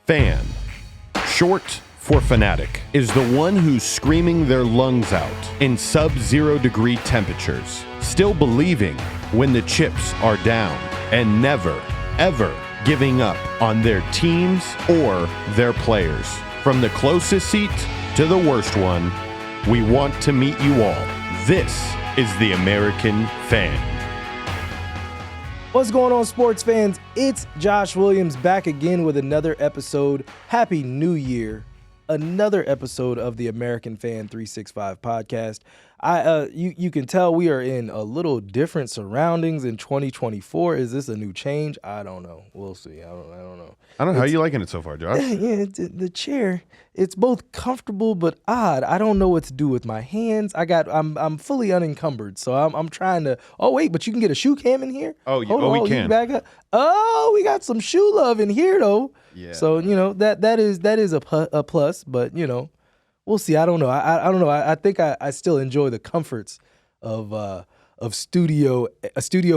Fan, short for fanatic, is the one who's screaming their lungs out in sub-zero degree temperatures, still believing when the chips are down, and never, ever giving up on their teams or their players. From the closest seat to the worst one, we want to meet you all. This is the American Fan. What's going on, sports fans? It's Josh Williams back again with another episode. Happy New Year. Another episode of the American Fan 365 podcast. You can tell we are in a little different surroundings in 2024. Is this a new change? I don't know. We'll see. I don't know. I don't know. How are you liking it so far, Josh? Yeah, the chair. It's both comfortable but odd. I don't know what to do with my hands. I'm fully unencumbered, so I'm trying to. Oh wait, but you can get a shoe cam in here. We can. You back up. Oh, we got some shoe love in here though. Yeah. So that is a plus, but we'll see. I don't know. I don't know. I think I still enjoy the comforts of Studio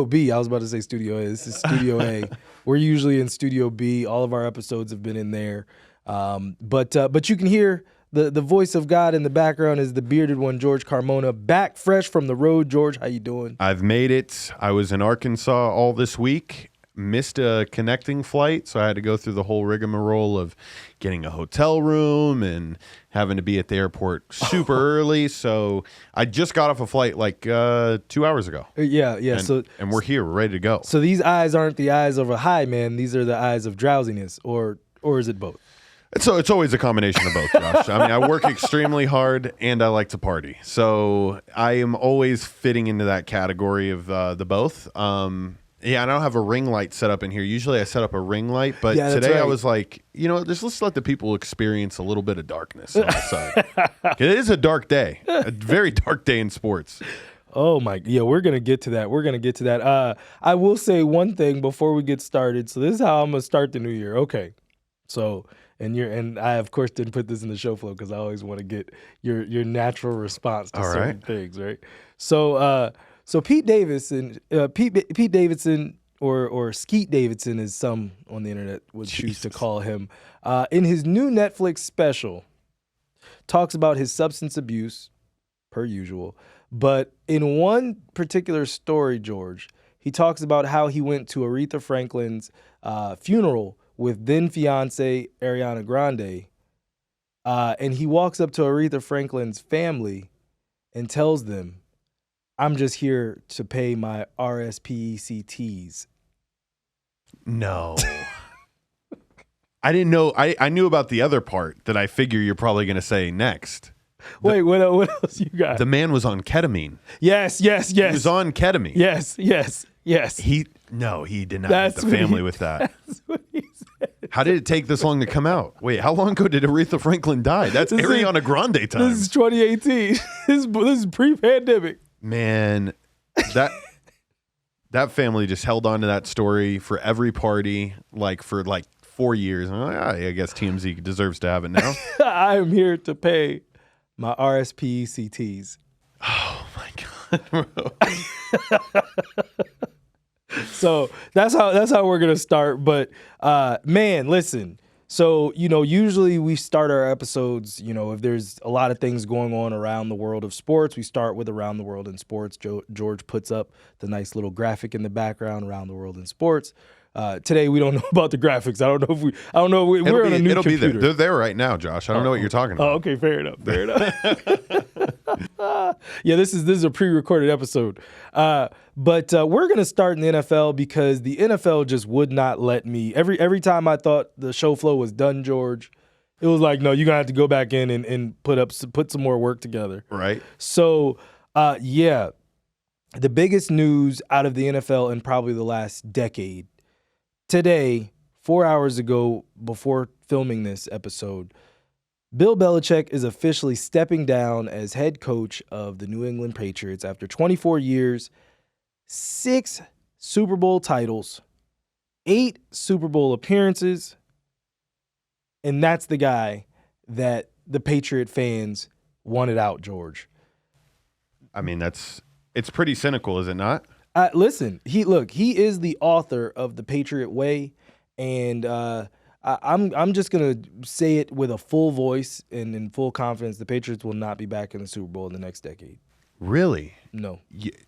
B. I was about to say Studio A. This is Studio A. We're usually in Studio B. All of our episodes have been in there. But you can hear the voice of God in the background is the bearded one, George Carmona, back fresh from the road. George, how you doing? I've made it. I was in Arkansas all this week. Missed a connecting flight, so I had to go through the whole rigmarole of getting a hotel room and having to be at the airport super early. So I just got off a flight like 2 hours ago. Yeah. And we're here. We're ready to go. So these eyes aren't the eyes of a high man. These are the eyes of drowsiness, or is it both? It's always a combination of both, Josh. I mean, I work extremely hard and I like to party. So I am always fitting into that category of the both. Yeah, I don't have a ring light set up in here. Usually I set up a ring light, but today right. I was like, let's let the people experience a little bit of darkness on the side. It is a dark day, a very dark day in sports. Oh my, yeah, we're going to get to that. I will say one thing before we get started. So this is how I'm going to start the new year. Okay. So, and I of course didn't put this in the show flow because I always want to get your natural response to certain things, right? So Pete Davidson, Pete Davidson, or Skeet Davidson, as some on the internet would choose to call him, in his new Netflix special, talks about his substance abuse, per usual. But in one particular story, George, he talks about how he went to Aretha Franklin's funeral with then-fiancé Ariana Grande, and he walks up to Aretha Franklin's family and tells them, "I'm just here to pay my RSPECTs." No. I didn't know. I knew about the other part that I figure you're probably going to say next. Wait, what else you got? The man was on ketamine. Yes. He was on ketamine. Yes. He did not hit the family with that. That's what he said. How did it take this long to come out? Wait, how long ago did Aretha Franklin die? That's Ariana Grande time. This is 2018. This is pre-pandemic. Man, that family just held on to that story for every party, for 4 years. I'm like, I guess TMZ deserves to have it now. I am here to pay my RSPECTs. Oh my God, bro. So that's how we're gonna start. But man, listen. So, usually we start our episodes, if there's a lot of things going on around the world of sports, we start with Around the World in Sports. George puts up the nice little graphic in the background, Around the World in Sports. Today we don't know about the graphics. We're on a new computer. It'll be there. They're there right now, Josh. I don't know what you're talking about. Oh, okay, fair enough. Yeah, this is a pre-recorded episode. But we're going to start in the NFL because the NFL just would not let me. Every time I thought the show flow was done, George, it was like, no, you're going to have to go back in and put some more work together. Right. So, the biggest news out of the NFL in probably the last decade. Today, 4 hours ago, before filming this episode, Bill Belichick is officially stepping down as head coach of the New England Patriots after 24 years, 6 Super Bowl titles, 8 Super Bowl appearances, and that's the guy that the Patriot fans wanted out, George. I mean, it's pretty cynical, is it not? Listen, he is the author of The Patriot Way, and I'm just gonna say it with a full voice and in full confidence. The Patriots will not be back in the Super Bowl in the next decade. Really? No.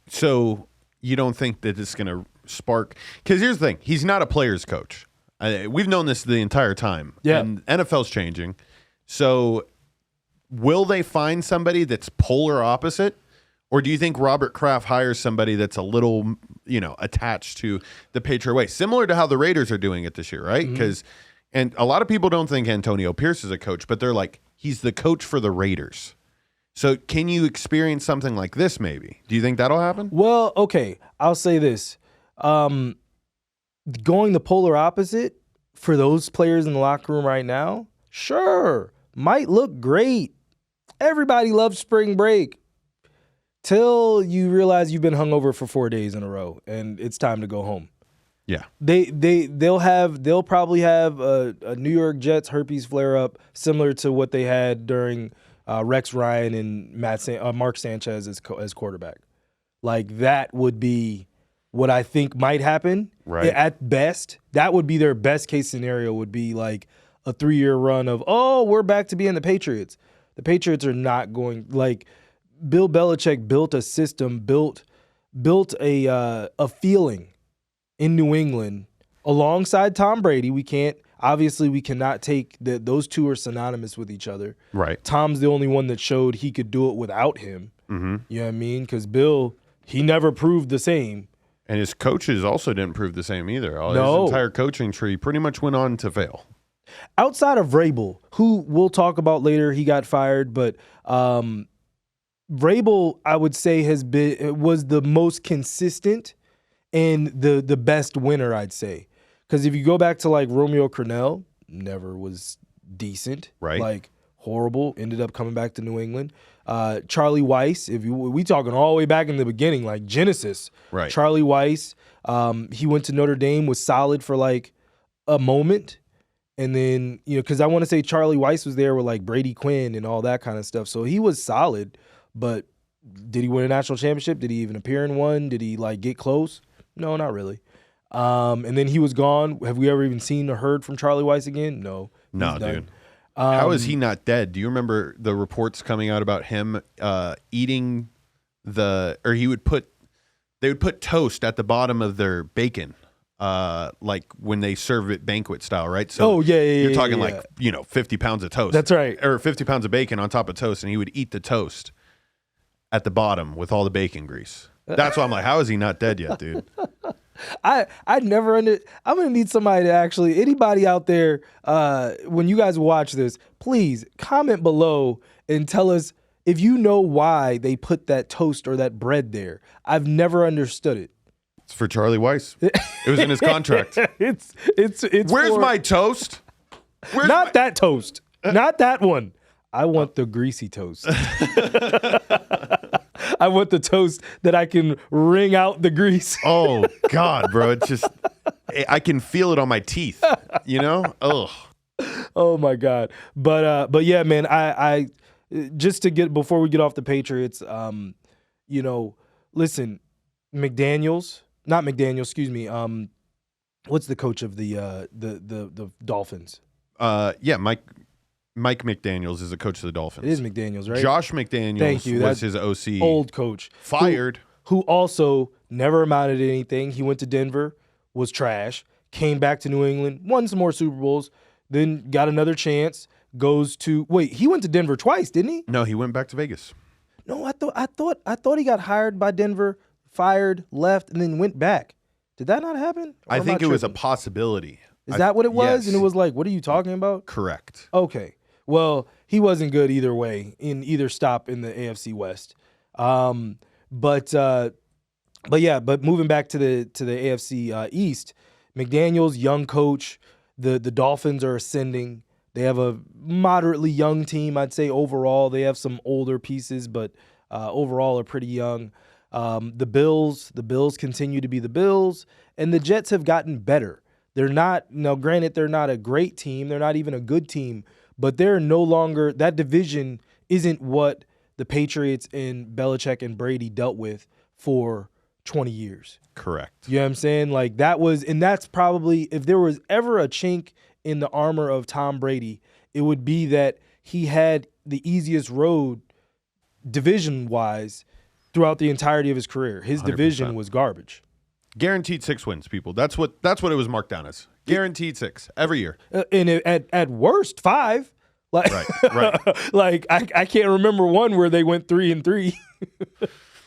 So you don't think that it's going to spark? Because here's the thing: he's not a player's coach. We've known this the entire time. Yeah. And NFL's changing. So will they find somebody that's polar opposite? Or do you think Robert Kraft hires somebody that's a little, attached to the Patriot way? Similar to how the Raiders are doing it this year, right? Because and a lot of people don't think Antonio Pierce is a coach, but they're like, he's the coach for the Raiders. So can you experience something like this maybe? Do you think that'll happen? Well, okay. I'll say this. Going the polar opposite for those players in the locker room right now, sure, might look great. Everybody loves spring break till you realize you've been hungover for 4 days in a row and it's time to go home. Yeah. They'll probably have a New York Jets herpes flare up similar to what they had during Rex Ryan and Mark Sanchez as quarterback. Like that would be what I think might happen. Right. At best, that would be their best case scenario. Would be like a 3-year run of we're back to being the Patriots. The Patriots are not going like Bill Belichick built a system, built a feeling in New England alongside Tom Brady. We cannot take those two are synonymous with each other. Right. Tom's the only one that showed he could do it without him. Mm-hmm. You know what I mean? Because Bill, he never proved the same. And his coaches also didn't prove the same either. No. His entire coaching tree pretty much went on to fail. Outside of Vrabel, who we'll talk about later, he got fired, but Vrabel, I would say, was the most consistent and the best winner, I'd say. Because if you go back to like Romeo Crennel, never was decent, right? Like horrible. Ended up coming back to New England. Charlie Weiss, we talking all the way back in the beginning, like Genesis, right? Charlie Weiss, he went to Notre Dame, was solid for like a moment. And then, because I want to say Charlie Weiss was there with like Brady Quinn and all that kind of stuff. So he was solid, but did he win a national championship? Did he even appear in one? Did he like get close? No, not really. And then he was gone. Have we ever even seen or heard from Charlie Weiss again? No. No, dude. How is he not dead? Do you remember the reports coming out about him eating they would put toast at the bottom of their bacon. Like when they serve it banquet style, right? So you're talking like 50 pounds of toast. That's right. Or 50 pounds of bacon on top of toast, and he would eat the toast at the bottom with all the bacon grease. That's why I'm like, how is he not dead yet, dude? I'm gonna need somebody to actually, anybody out there, when you guys watch this, please comment below and tell us if you know why they put that toast or that bread there. I've never understood it. It's for Charlie Weiss. It was in his contract. It's Where's my toast? That toast. Not that one. I want the greasy toast. I want the toast that I can wring out the grease. Oh God, bro. It's just I can feel it on my teeth. Ugh. Oh my God. But yeah, man, I just to get before we get off the Patriots, listen, not McDaniels, excuse me. What's the coach of the Dolphins? Mike McDaniels is the coach of the Dolphins. It is McDaniels, right? Josh McDaniels was his OC. Old coach. Fired. Who also never amounted to anything. He went to Denver, was trash, came back to New England, won some more Super Bowls, then got another chance, he went to Denver twice, didn't he? No, he went back to Vegas. No, I thought he got hired by Denver, fired, left, and then went back. Did that not happen? I think it was a possibility. Is that what it was? Yes. And it was like, what are you talking about? Correct. Okay. Well, he wasn't good either way in either stop in the AFC West. But moving back to the AFC East, McDaniels, young coach. The Dolphins are ascending. They have a moderately young team, I'd say overall. They have some older pieces, but overall are pretty young. The Bills continue to be the Bills, and the Jets have gotten better. They're not, now granted, they're not a great team. They're not even a good team, but they're no longer, that division isn't what the Patriots and Belichick and Brady dealt with for 20 years. Correct. You know what I'm saying? Like that was, and that's probably, if there was ever a chink in the armor of Tom Brady, it would be that he had the easiest road division-wise throughout the entirety of his career. His 100%. Division was garbage. Guaranteed 6 wins, people. That's what it was marked down as. Guaranteed 6 every year. And at worst 5. Like, right. Like I can't remember one where they went 3-3.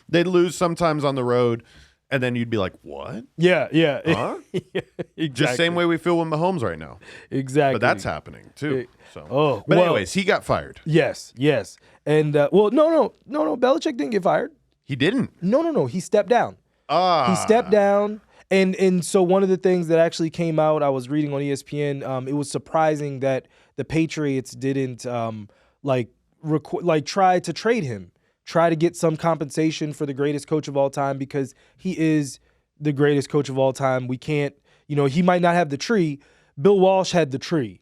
They'd lose sometimes on the road, and then you'd be like, "What?" Yeah. Huh? Yeah, exactly. Just same way we feel with Mahomes right now. Exactly. But that's happening too. But anyways, he got fired. Yes. And no. Belichick didn't get fired. He didn't. No. He stepped down. He stepped down. And so one of the things that actually came out, I was reading on ESPN, it was surprising that the Patriots didn't try to trade him, try to get some compensation for the greatest coach of all time, because he is the greatest coach of all time. We can't, he might not have the tree. Bill Walsh had the tree.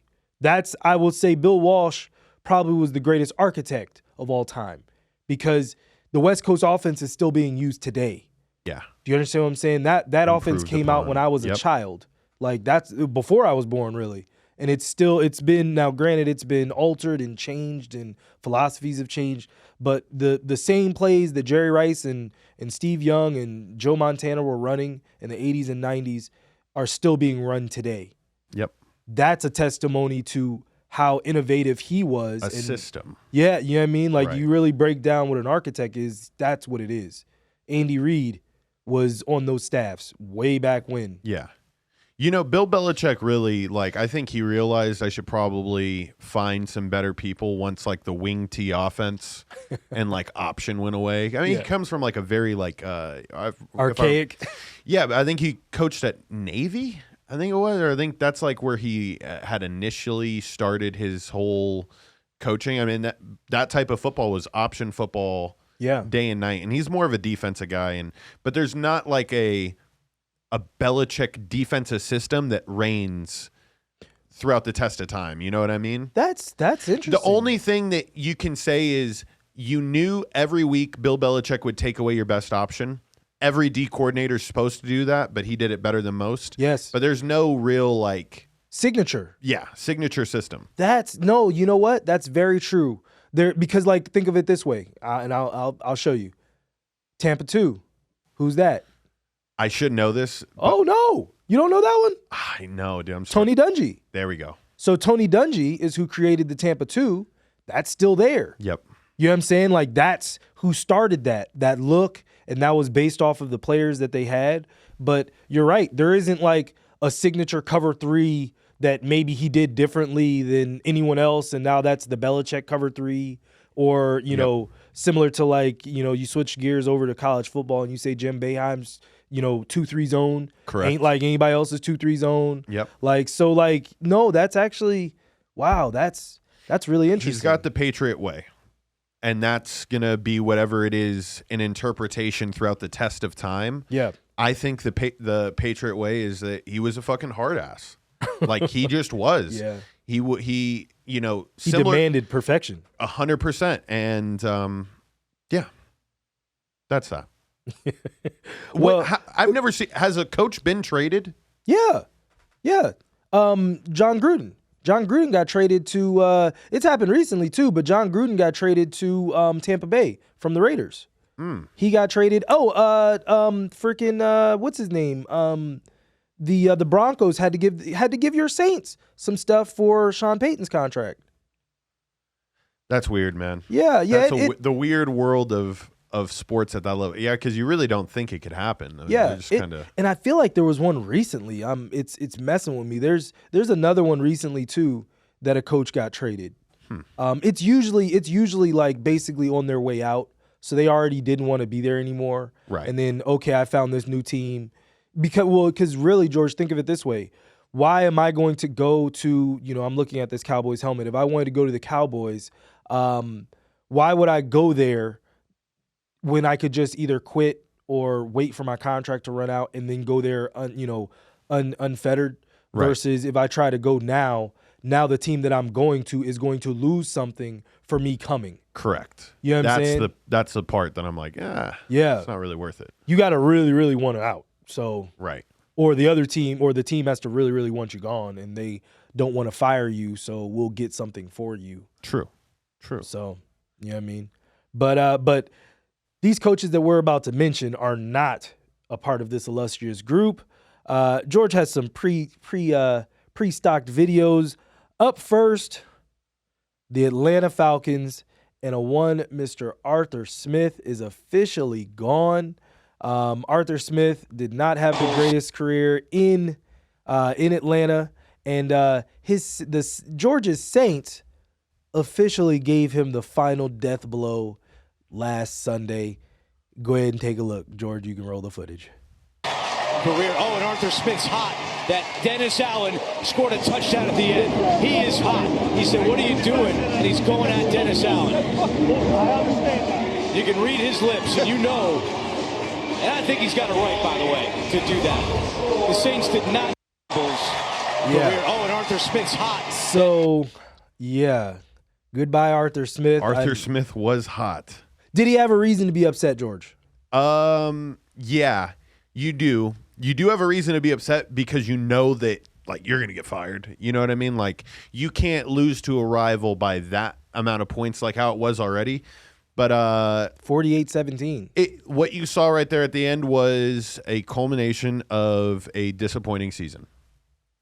I will say Bill Walsh probably was the greatest architect of all time, because the West Coast offense is still being used today. Yeah. Do you understand what I'm saying? That offense came out when I was a child. Like, that's before I was born, really. And it's been, now granted, it's been altered and changed and philosophies have changed, but the same plays that Jerry Rice and Steve Young and Joe Montana were running in the 80s and 90s are still being run today. Yep. That's a testimony to how innovative he was. A system. Yeah, you know what I mean? Like, Right. You really break down what an architect is, that's what it is. Andy Reid was on those staffs way back when. Yeah. Bill Belichick really, I think he realized I should probably find some better people once, the wing tee offense and, option went away. I mean, he comes from, a very, archaic. Yeah, but I think he coached at Navy, I think it was, or I think that's, where he had initially started his whole coaching. I mean, that type of football was option football day and night, and he's more of a defensive guy, but there's not, a Belichick defensive system that reigns throughout the test of time. You know what I mean? That's interesting. The only thing that you can say is you knew every week Bill Belichick would take away your best option. Every D coordinator is supposed to do that, but he did it better than most. Yes. But there's no real signature. Yeah, signature system. You know what? That's very true. Because think of it this way, and I'll show you. Tampa 2. Who's that? I should know this. Oh, no. You don't know that one? I know, dude. Tony Dungy. There we go. So Tony Dungy is who created the Tampa 2. That's still there. Yep. You know what I'm saying? That's who started that look, and that was based off of the players that they had. But you're right. There isn't a signature cover 3 that maybe he did differently than anyone else, and now that's the Belichick cover 3. Or, similar to you switch gears over to college football and you say Jim Boeheim's 2-3 zone. Correct. Ain't like anybody else's 2-3 zone. Yep. No, that's actually, wow, that's really interesting. He's got the Patriot way, and that's going to be whatever it is, an interpretation throughout the test of time. Yeah. I think the Patriot way is that he was a fucking hard ass. He just was. Yeah. He demanded perfection. 100%. And that's that. Well, I've never seen. Has a coach been traded? Yeah. John Gruden. John Gruden got traded to. It's happened recently too, but John Gruden got traded to Tampa Bay from the Raiders. He got traded. What's his name? The Broncos had to give your Saints some stuff for Sean Payton's contract. That's weird, man. Yeah. That's the weird world of sports at that level. Yeah, because you really don't think it could happen. Yeah, just kinda... and I feel like there was one recently. It's messing with me. There's another one recently too that a coach got traded. It's usually basically on their way out, so they already didn't want to be there anymore. Right. And then I found this new team because really, George, think of it this way. Why am I going to go to, I'm looking at this Cowboys helmet. If I wanted to go to the Cowboys, why would I go there when I could just either quit or wait for my contract to run out and then go there, unfettered? Right. Versus if I try to go now the team that I'm going to is going to lose something for me coming. Correct. You know what I'm saying? That's the part that I'm like, it's not really worth it. You got to really, really want it out. So right. Or the other team, or the team has to really, really want you gone, and they don't want to fire you, so we'll get something for you. True. So, you know what I mean? But these coaches that we're about to mention are not a part of this illustrious group. George has some pre-stocked videos. Up first, the Atlanta Falcons and a one Mr. Arthur Smith is officially gone. Arthur Smith did not have the greatest career in Atlanta, and George's Saints officially gave him the final death blow last Sunday. Go ahead and take a look, George. You can roll the footage. Career. Oh, and Arthur Smith's hot. That Dennis Allen scored a touchdown at the end. He is hot. He said, "What are you doing?" And he's going at Dennis Allen. You can read his lips, and you know. And I think he's got it right, by the way, to do that. The Saints did not. Yeah. Oh, and Arthur Smith's hot. So, yeah. Goodbye, Arthur Smith. Arthur Smith was hot. Did he have a reason to be upset, George? Yeah, you do. You do have a reason to be upset because you know that, like, you're going to get fired. You know what I mean? Like, you can't lose to a rival by that amount of points like how it was already. But 48-17. What you saw right there at the end was a culmination of a disappointing season.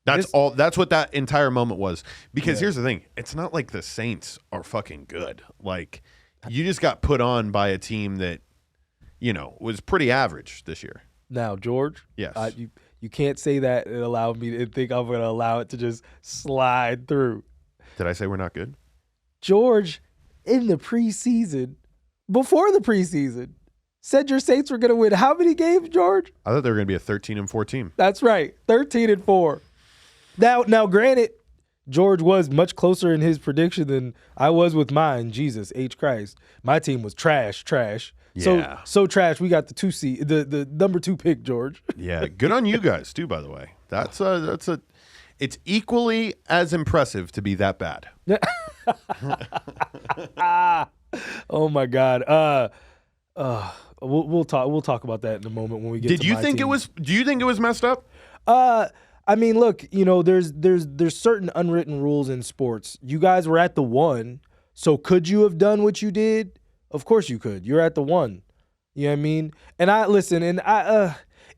That's what that entire moment was. Because here's the thing. It's not like the Saints are fucking good. Like, you just got put on by a team that, was pretty average this year. Now, George, yes, you can't say that and allow me to think I'm going to allow it to just slide through. Did I say we're not good? George, in the preseason, before the preseason, said your Saints were going to win how many games, George? I thought they were going to be a 13-4 team. That's right, 13-4. Now, granted, George was much closer in his prediction than I was with mine. Jesus H. Christ, my team was trash. Yeah. So trash. We got the 2 seed, the number 2 pick, George. Yeah, good on you guys too. By the way, it's equally as impressive to be that bad. Oh my God. We'll talk about that in a moment when we get. Do you think it was messed up? I mean, look, there's certain unwritten rules in sports. You guys were at the 1, so could you have done what you did? Of course you could. You're at the 1. You know what I mean? And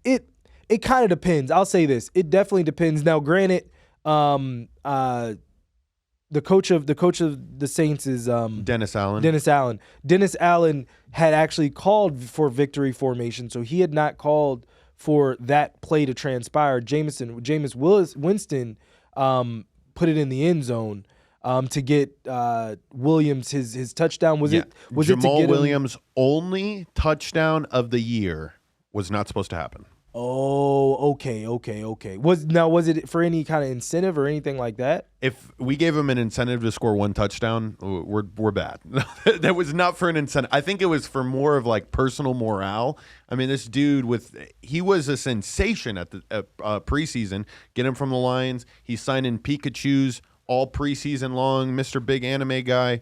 it kind of depends. I'll say this. It definitely depends. Now, granted, the coach of the Saints is Dennis Allen. Dennis Allen had actually called for victory formation, so he had not called for that play to transpire. Jameis Winston put it in the end zone to get Williams his touchdown. Was it Jamal Williams' only touchdown of the year was not supposed to happen. Oh, okay. Was it for any kind of incentive or anything like that? If we gave him an incentive to score 1 touchdown, we're bad. That was not for an incentive. I think it was for more of like personal morale. I mean, this dude he was a sensation at the preseason. Get him from the Lions. He's signing Pikachus all preseason long, Mr. Big Anime guy,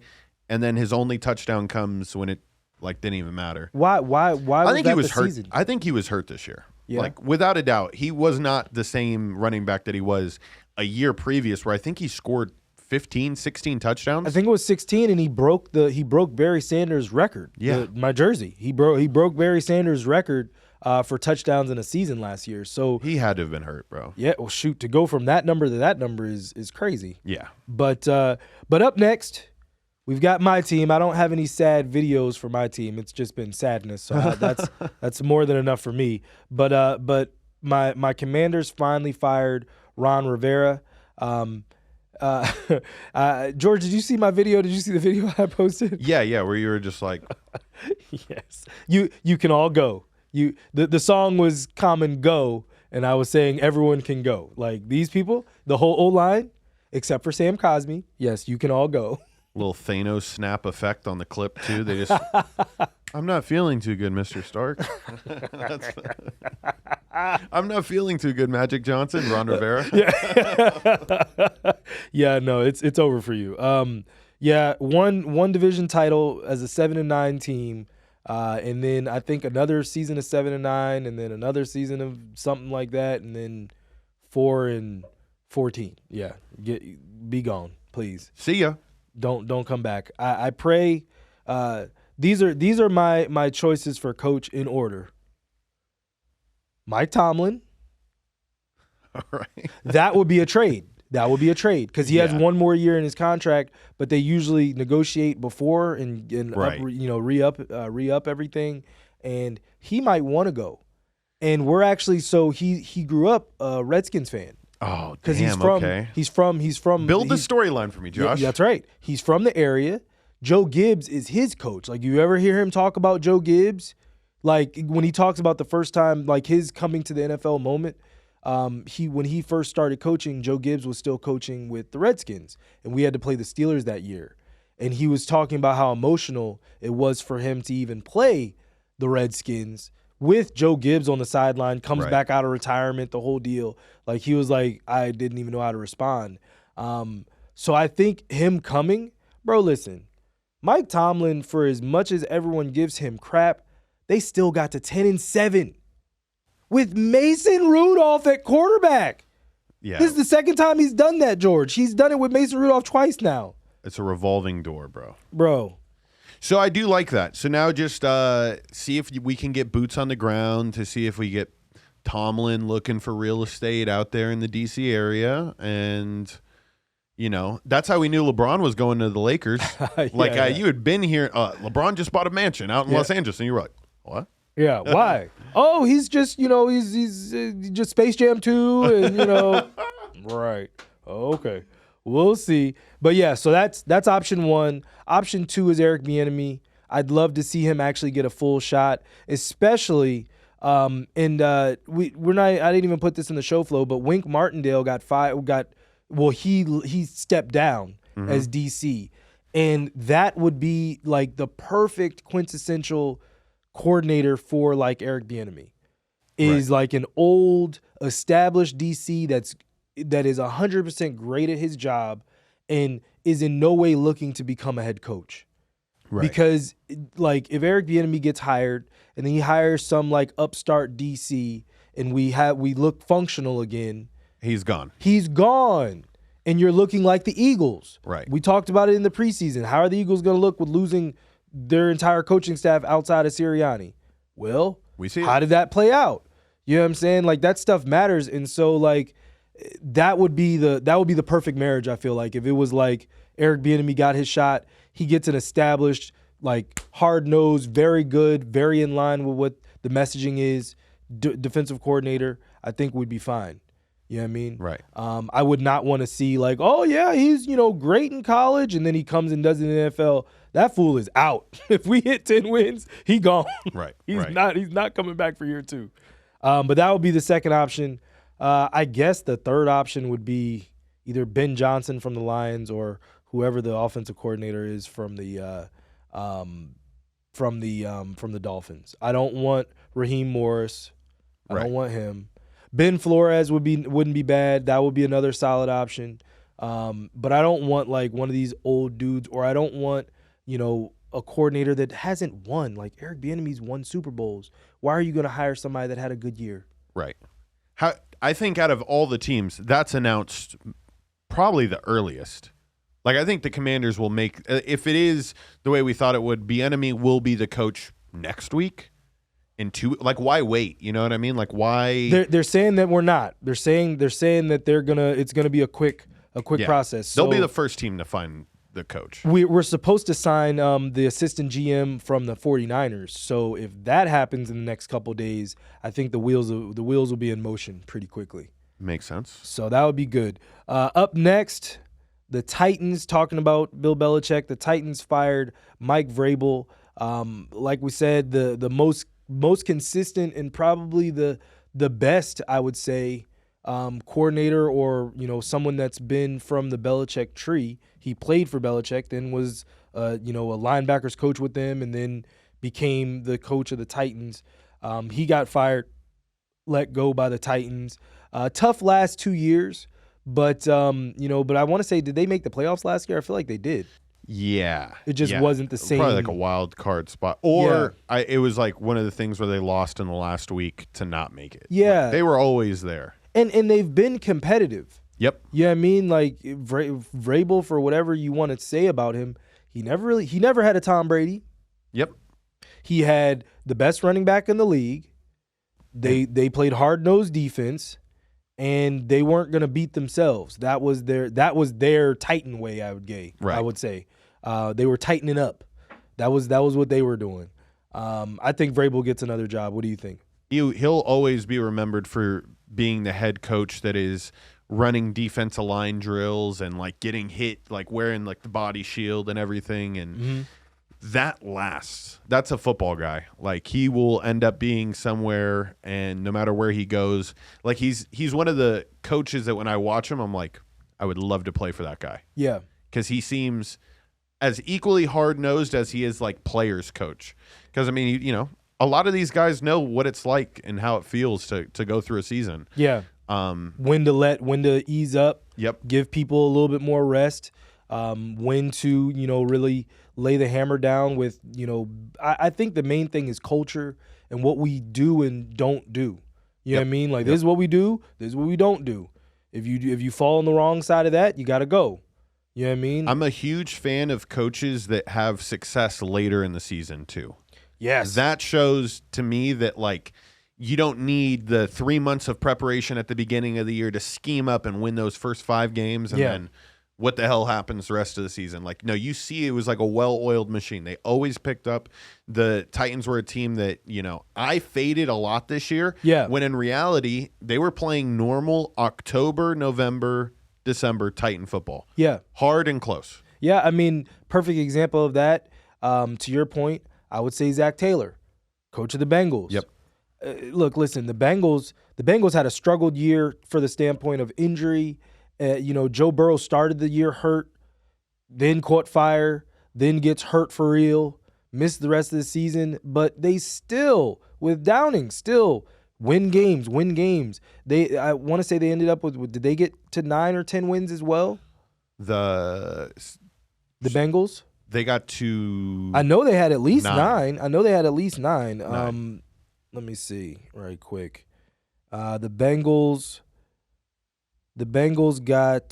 and then his only touchdown comes when it didn't even matter. Why? I think he was hurt. Season? I think he was hurt this year. Yeah. Like, without a doubt, he was not the same running back that he was a year previous, where I think he scored 15, 16 touchdowns. I think it was 16, and he broke Barry Sanders' record. Yeah, my jersey. He broke Barry Sanders' record for touchdowns in a season last year. So he had to have been hurt, bro. Yeah. Well, shoot, to go from that number to that number is crazy. Yeah. But up next, we've got my team. I don't have any sad videos for my team. It's just been sadness. So that's more than enough for me. But my Commanders finally fired Ron Rivera. George, did you see my video? Did you see the video I posted? Yeah, where you were just like, yes. You can all go. The song was "Common Go," and I was saying everyone can go. Like, these people, the whole O-line, except for Sam Cosmi. Yes, you can all go. Little Thanos snap effect on the clip too. They just, I'm not feeling too good, Mr. Stark. I'm not feeling too good, Magic Johnson, Ron Rivera. Yeah, no, it's over for you. One division title as a 7-9 team, and then I think another season of 7-9, and then another season of something like that, and then 4-5 14. Yeah. Be gone, please. See ya. Don't come back. I pray. These are my choices for coach in order. Mike Tomlin. All right. That would be a trade. Because he has one more year in his contract, but they usually negotiate before and right. re-up everything, and he might want to go. And we're actually he grew up a Redskins fan. Oh, because damn. he's from build the storyline for me, Josh. Yeah, that's right. He's from the area. Joe Gibbs is his coach. Like, you ever hear him talk about Joe Gibbs? Like, when he talks about the first time, like his coming to the NFL moment. When he first started coaching, Joe Gibbs was still coaching with the Redskins, and we had to play the Steelers that year. And he was talking about how emotional it was for him to even play the Redskins with Joe Gibbs on the sideline, comes back out of retirement, the whole deal. Like, he was like, I didn't even know how to respond. So I think him coming, bro, listen, Mike Tomlin, for as much as everyone gives him crap, they still got to 10-7. With Mason Rudolph at quarterback. Yeah. This is the second time he's done that, George. He's done it with Mason Rudolph twice now. It's a revolving door, bro. Bro. So I do like that. So now just see if we can get boots on the ground to see if we get Tomlin looking for real estate out there in the D.C. area. And, that's how we knew LeBron was going to the Lakers. You had been here. LeBron just bought a mansion out in Los Angeles. And you were like, what? Yeah, why? Oh, he's just, he's just Space Jam 2 and, Right. Okay. We'll see. But yeah, so that's option one. Option two is Eric Bieniemy. I'd love to see him actually get a full shot, especially I didn't even put this in the show flow, but Wink Martindale he stepped down as DC. And that would be like the perfect quintessential coordinator for like Eric Bieniemy is like an old established DC that is 100% great at his job and is in no way looking to become a head coach. Right. Because like if Eric Bieniemy gets hired and then he hires some like upstart DC and we look functional again, he's gone. And you're looking like the Eagles. Right. We talked about it in the preseason. How are the Eagles going to look with losing their entire coaching staff outside of Sirianni? Well, we see how did that play out? You know what I'm saying? Like, that stuff matters. And so like that would be the perfect marriage, I feel like, if it was like Eric Bieniemy got his shot, he gets an established, like, hard-nosed, very good, very in line with what the messaging is, defensive coordinator, I think we'd be fine. You know what I mean? Right. I would not want to see like, oh yeah, he's great in college, and then he comes and does it in the NFL. That fool is out. If we hit 10 wins, he gone. Right. He's not coming back for year two. But that would be the second option. I guess the third option would be either Ben Johnson from the Lions or whoever the offensive coordinator is from the Dolphins. I don't want Raheem Morris. I don't want him. Ben Flores wouldn't be bad. That would be another solid option. But I don't want like one of these old dudes, or I don't want, a coordinator that hasn't won. Like Eric Bieniemy's won Super Bowls. Why are you going to hire somebody that had a good year? Right. I think out of all the teams, that's announced probably the earliest. Like, I think the Commanders will make, if it is the way we thought it would, Bieniemy will be the coach next week. Why wait? You know what I mean? Like, why? They're saying that we're not. They're saying that it's gonna be a quick process. So they'll be the first team to find the coach. We're supposed to sign the assistant GM from the 49ers. So if that happens in the next couple of days, I think the wheels will be in motion pretty quickly. Makes sense. So that would be good. Up next, the Titans, talking about Bill Belichick. The Titans fired Mike Vrabel. Like we said, the most consistent and probably the best, I would say, coordinator, or someone that's been from the Belichick tree. He played for Belichick, then was a linebackers coach with them, and then became the coach of the Titans. He got fired, let go by the Titans. Tough last 2 years, but but I want to say, did they make the playoffs last year? I feel like they did. Yeah. It just wasn't the same. Probably like a wild card spot. Or it was like one of the things where they lost in the last week to not make it. Yeah. Like, they were always there. And they've been competitive. Yep. You know what I mean? Like Vrabel, for whatever you want to say about him, he never had a Tom Brady. Yep. He had the best running back in the league. They played hard-nosed defense, and they weren't going to beat themselves. That was their Titan way, I would say. They were tightening up. That was what they were doing. I think Vrabel gets another job. What do you think? He'll always be remembered for being the head coach that is running defensive line drills and like getting hit, like wearing like the body shield and everything. And that lasts. That's a football guy. Like he will end up being somewhere, and no matter where he goes, like he's one of the coaches that when I watch him, I'm like, I would love to play for that guy. Yeah. Because he seems as equally hard-nosed as he is like players coach. Because, I mean, you know, a lot of these guys know what it's like and how it feels to go through a season. Yeah. When to ease up. Yep. Give people a little bit more rest. When to, you know, really lay the hammer down with, you know, I think the main thing is culture and what we do and don't do. You know what I mean? Like, this is what we do. This is what we don't do. If you fall on the wrong side of that, you got to go. You know what I mean? I'm a huge fan of coaches that have success later in the season, too. Yes. That shows to me that, like, you don't need the 3 months of preparation at the beginning of the year to scheme up and win those first 5 games and then what the hell happens the rest of the season. Like, no, you see it was like a well-oiled machine. They always picked up. The Titans were a team that, you know, I faded a lot this year. Yeah. When in reality, they were playing normal October, November, December Titan football. Yeah. Hard and close. Yeah, I mean, perfect example of that. To your point, I would say Zach Taylor, coach of the Bengals. Yep. Look, listen, the Bengals had a struggled year for the standpoint of injury. You know, Joe Burrow started the year hurt, then caught fire, then gets hurt for real, missed the rest of the season, but they still, with Downing, still win games. I want to say they ended up with, did they get to 9 or 10 wins as well? The Bengals? They got to... I know they had at least 9. 9. Let me see right quick. The Bengals got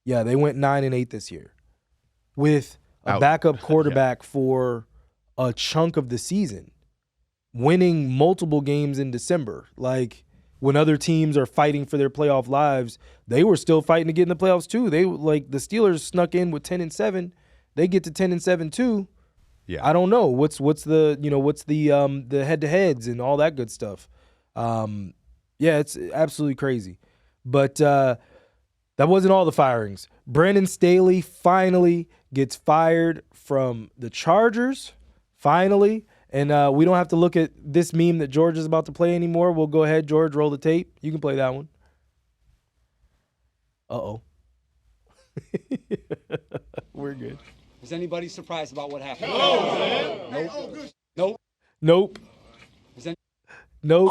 they went 9-8 this year with a backup quarterback for a chunk of the season, winning multiple games in December. Like, when other teams are fighting for their playoff lives, they were still fighting to get in the playoffs too. They, like, the Steelers snuck in with 10-7. They get to 10-7 too. Yeah. I don't know what's the head-to-heads and all that good stuff. It's absolutely crazy. But that wasn't all the firings. Brandon Staley finally gets fired from the Chargers. Finally. And we don't have to look at this meme that George is about to play anymore. We'll go ahead, George, roll the tape. You can play that one. Uh-oh. We're good. Is anybody surprised about what happened? No, man. Nope. Nope. Is any- Nope.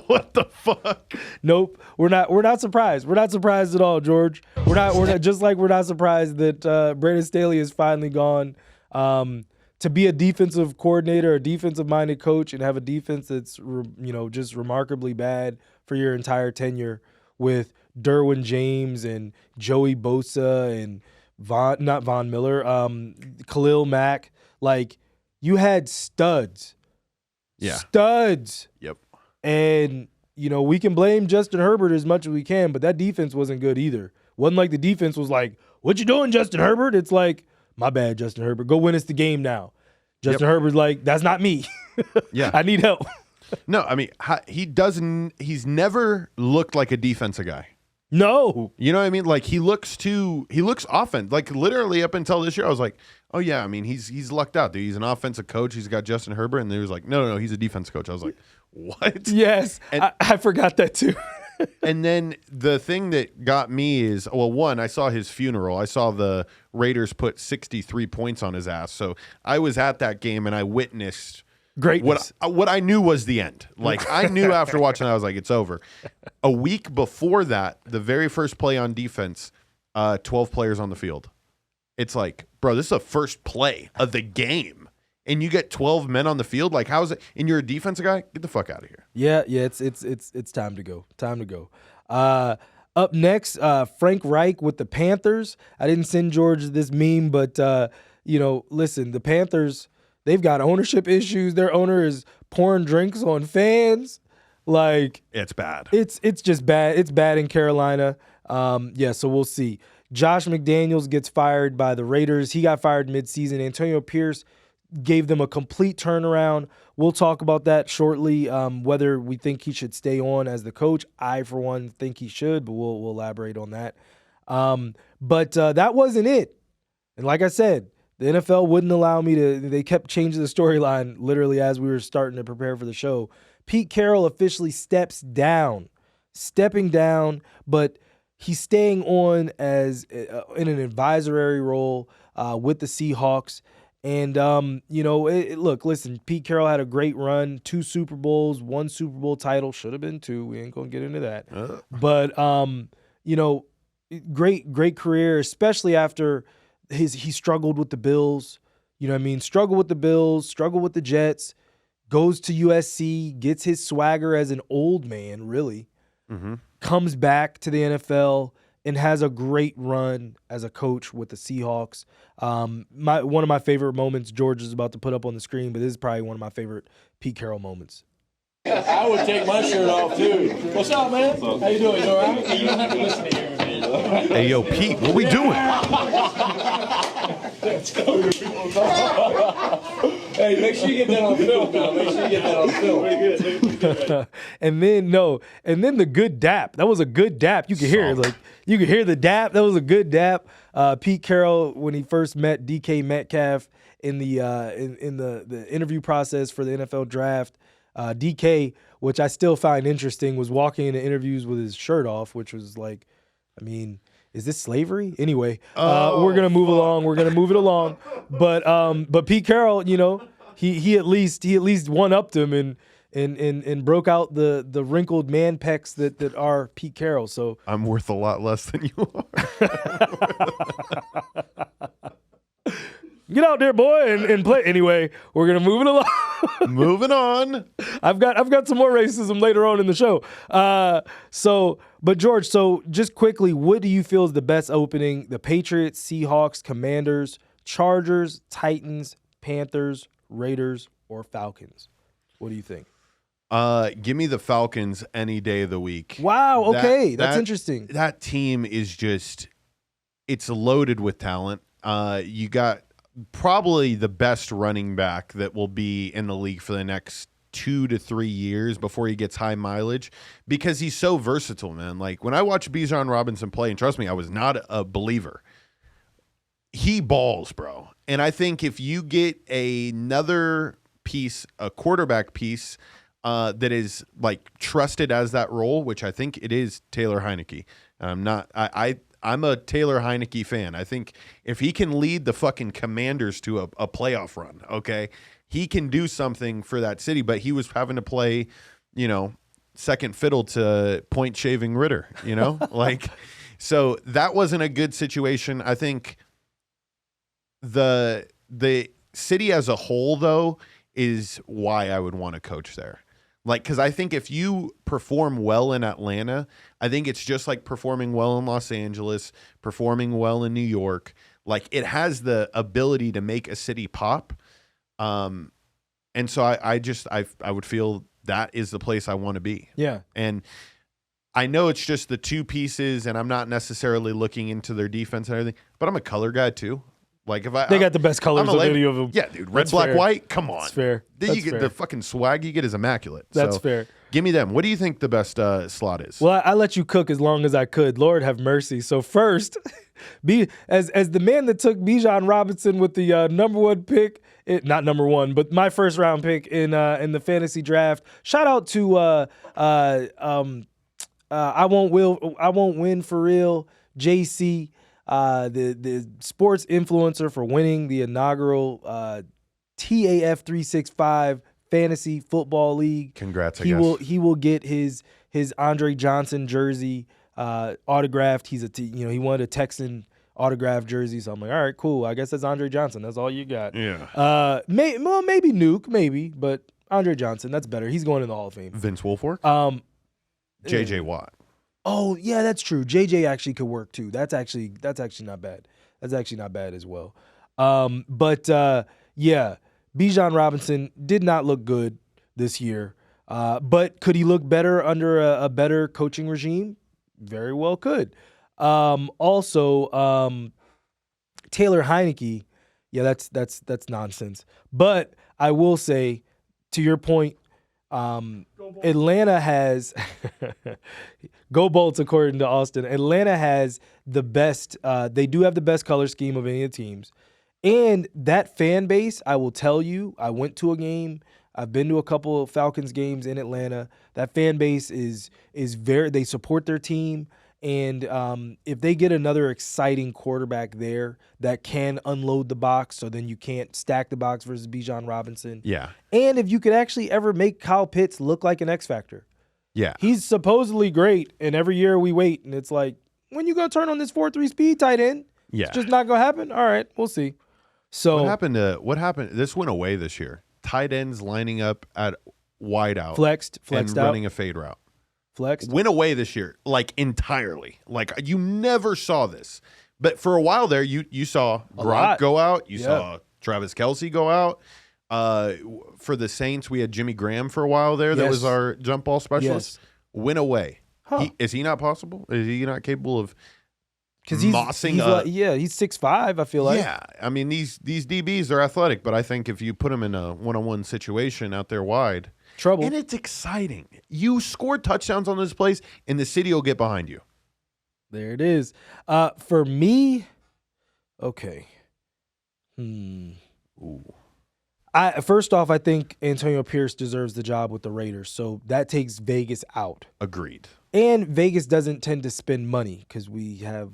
What the fuck? Nope. We're not surprised. We're not surprised at all, George. We're not just like we're not surprised that Brandon Staley is finally gone. To be a defensive coordinator, a defensive-minded coach, and have a defense that's just remarkably bad for your entire tenure with Derwin James and Joey Bosa and Von Miller, Khalil Mack. Like, you had studs. Yeah. Studs. Yep. And, we can blame Justin Herbert as much as we can, but that defense wasn't good either. Wasn't like the defense was like, what you doing, Justin Herbert? It's like, my bad, Justin Herbert. Go win us the game now. Justin Herbert's like, that's not me. Yeah. I need help. No, I mean, he's never looked like a defensive guy. No. You know what I mean? Like, he looks offense. Like, literally up until this year, I was like, oh, yeah, I mean, he's lucked out, dude. He's an offensive coach. He's got Justin Herbert. And they was like, no, he's a defense coach. I was like, what? Yes. And I forgot that too. And then the thing that got me is, well, one, I saw his funeral. I saw the Raiders put 63 points on his ass. So I was at that game and I witnessed greatness. What I knew was the end. Like, I knew after watching that, I was like, it's over. A week before that, the very first play on defense, 12 players on the field. It's like, bro, this is the first play of the game. and you get 12 men on the field. Like, how's it? And you're a defensive guy? Get the fuck out of here. Yeah, it's time to go. Time to go. Up next, Frank Reich with the Panthers. I didn't send George this meme, but listen, the Panthers, they've got ownership issues. Their owner is pouring drinks on fans. Like, it's bad. It's just bad. It's bad in Carolina. So we'll see. Josh McDaniels gets fired by the Raiders. He got fired midseason. Antonio Pierce gave them a complete turnaround. We'll talk about that shortly, whether we think he should stay on as the coach. I, for one, think he should, but we'll elaborate on that. But that wasn't it. And like I said, the NFL wouldn't allow me to – they kept changing the storyline literally as we were starting to prepare for the show. Pete Carroll officially stepping down, but he's staying on as in an advisory role with the Seahawks. And, look, listen, Pete Carroll had a great run, 2 Super Bowls, 1 Super Bowl title. Should have been 2. We ain't going to get into that. But, great career, especially after he struggled with the Bills. You know what I mean? Struggled with the Bills, struggled with the Jets, goes to USC, gets his swagger as an old man, really, comes back to the NFL, and has a great run as a coach with the Seahawks. One of my favorite moments, George is about to put up on the screen, but this is probably one of my favorite Pete Carroll moments. I would take my shirt off, too. What's up, man? How you doing? You all right? You don't have to listen to hear me. Hey, yo, Pete, what we doing? Hey, make sure you get that on film now. Make sure you get that on film. And then the good dap. That was a good dap. You could hear it. Like, you could hear the dap. That was a good dap. Pete Carroll, when he first met DK Metcalf in the interview process for the NFL draft, DK, which I still find interesting, was walking into interviews with his shirt off, which was like, I mean, is this slavery? Anyway, we're gonna move along. We're gonna move it along. But Pete Carroll, he at least one-upped him and broke out the wrinkled man pecs that are Pete Carroll. So I'm worth a lot less than you are. Get out there, boy, and play. Anyway, we're gonna move it along. Moving on. I've got some more racism later on in the show. But George, so just quickly, what do you feel is the best opening? The Patriots, Seahawks, Commanders, Chargers, Titans, Panthers, Raiders, or Falcons? What do you think? Give me the Falcons any day of the week. Wow. Okay, that's interesting. That team is it's loaded with talent. You got probably the best running back that will be in the league for the next 2 to 3 years before he gets high mileage, because he's so versatile, man. Like, when I watch Bijan Robinson play, and trust me, I was not a believer, he balls, bro. And I think if you get another piece, a quarterback piece that is like trusted as that role, which I think it is Taylor Heineke. I'm a Taylor Heineke fan. I think if he can lead the fucking Commanders to a playoff run, okay, he can do something for that city. But he was having to play, second fiddle to point shaving Ritter, like, so that wasn't a good situation. I think the city as a whole, though, is why I would want to coach there. Like, because I think if you perform well in Atlanta, I think it's just like performing well in Los Angeles, performing well in New York. Like, it has the ability to make a city pop. And so I would feel that is the place I want to be. Yeah. And I know it's just the 2 pieces, and I'm not necessarily looking into their defense and everything, but I'm a color guy too. Like, they got the best colors of any of them. Yeah, dude. Red, black, white. Come on. That's fair. Then you get the fucking swag you get is immaculate. That's fair. Give me them. What do you think the best slot is? Well, I let you cook as long as I could. Lord have mercy. So first, as the man that took Bijan Robinson with the number 1 pick, not number 1, but my first round pick in the fantasy draft. Shout out to I won't win for real, JC. The sports influencer for winning the inaugural TAF 365 Fantasy Football League. Congrats, I guess. guess. He will get his Andre Johnson jersey autographed. He wanted a Texan autographed jersey. So I'm like, all right, cool. I guess that's Andre Johnson. That's all you got. Yeah. Maybe Nuke, maybe, but Andre Johnson, that's better. He's going in the Hall of Fame. Vince Wilfork? J.J. Watt. Oh, yeah, that's true. JJ actually could work too. That's actually not bad. That's actually not bad as well. Yeah, Bijan Robinson did not look good this year. But could he look better under a better coaching regime? Very well could. Also, Taylor Heineke, yeah, that's nonsense. But I will say, to your point, Atlanta has go Bolts according to Austin. Atlanta has the best. They do have the best color scheme of any of the teams, and that fan base. I will tell you, I went to a game. I've been to a couple of Falcons games in Atlanta. That fan base is very. They support their team, and if they get another exciting quarterback there that can unload the box, so then you can't stack the box versus Bijan Robinson. Yeah. And if you could actually ever make Kyle Pitts look like an X factor. Yeah. He's supposedly great, and every year we wait, and it's like, when you gonna turn on this 4-3 speed tight end? Yeah. It's just not gonna happen. All right, we'll see. So what happened? This went away this year. Tight ends lining up at wide out, flexed and out, running a fade route. flexed. Went away this year, like entirely. Like you never saw this, but for a while there, you saw Gronk go out. You saw Travis Kelce go out. For the Saints, we had Jimmy Graham for a while there. That was our jump ball specialist. Went away. Huh. Is he not possible? Is he not capable of? Because mossing he's 6'5", I feel like. Yeah, I mean these DBs are athletic, but I think if you put them in a one-on-one situation out there wide, trouble. and it's exciting. You score touchdowns on this place, and the city will get behind you. There it is. For me, okay. Ooh. First off, I think Antonio Pierce deserves the job with the Raiders, so that takes Vegas out. Agreed. And Vegas doesn't tend to spend money because we have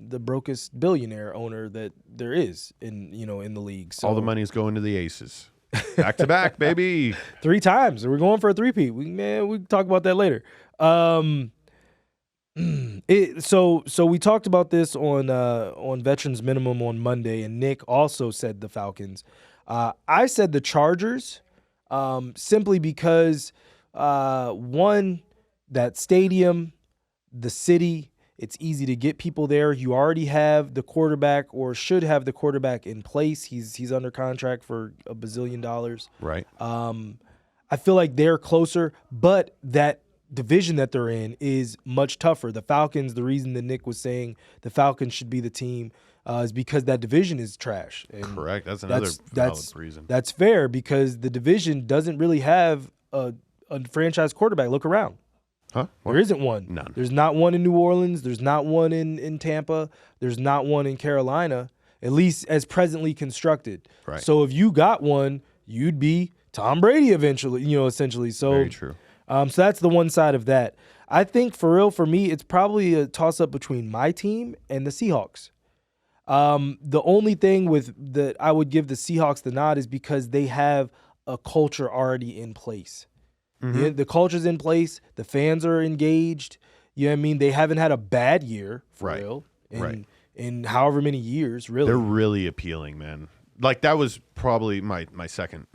the brokest billionaire owner that there is in the league. So all the money's going to the Aces. Back to back, baby. 3 times. We're going for a 3-peat. We can talk about that later. So we talked about this on Veterans Minimum on Monday, and Nick also said the Falcons. I said the Chargers, simply because one, that stadium, the city, it's easy to get people there. You already have the quarterback, or should have the quarterback in place. He's under contract for $1 bazillion. Right. I feel like they're closer, but that division that they're in is much tougher. The Falcons, the reason that Nick was saying the Falcons should be the team is because that division is trash. And correct. That's another valid reason. That's fair, because the division doesn't really have a franchise quarterback. Look around. Huh? What? There isn't one. None. There's not one in New Orleans. There's not one in Tampa. There's not one in Carolina, at least as presently constructed. Right. So if you got one, you'd be Tom Brady eventually, essentially. So very true. So that's the one side of that. I think for me, it's probably a toss-up between my team and the Seahawks. The only thing that I would give the Seahawks the nod is because they have a culture already in place. Mm-hmm. The culture's in place. The fans are engaged. You know what I mean? They haven't had a bad year for real in however many years. Really, they're really appealing, man. Like that was probably my second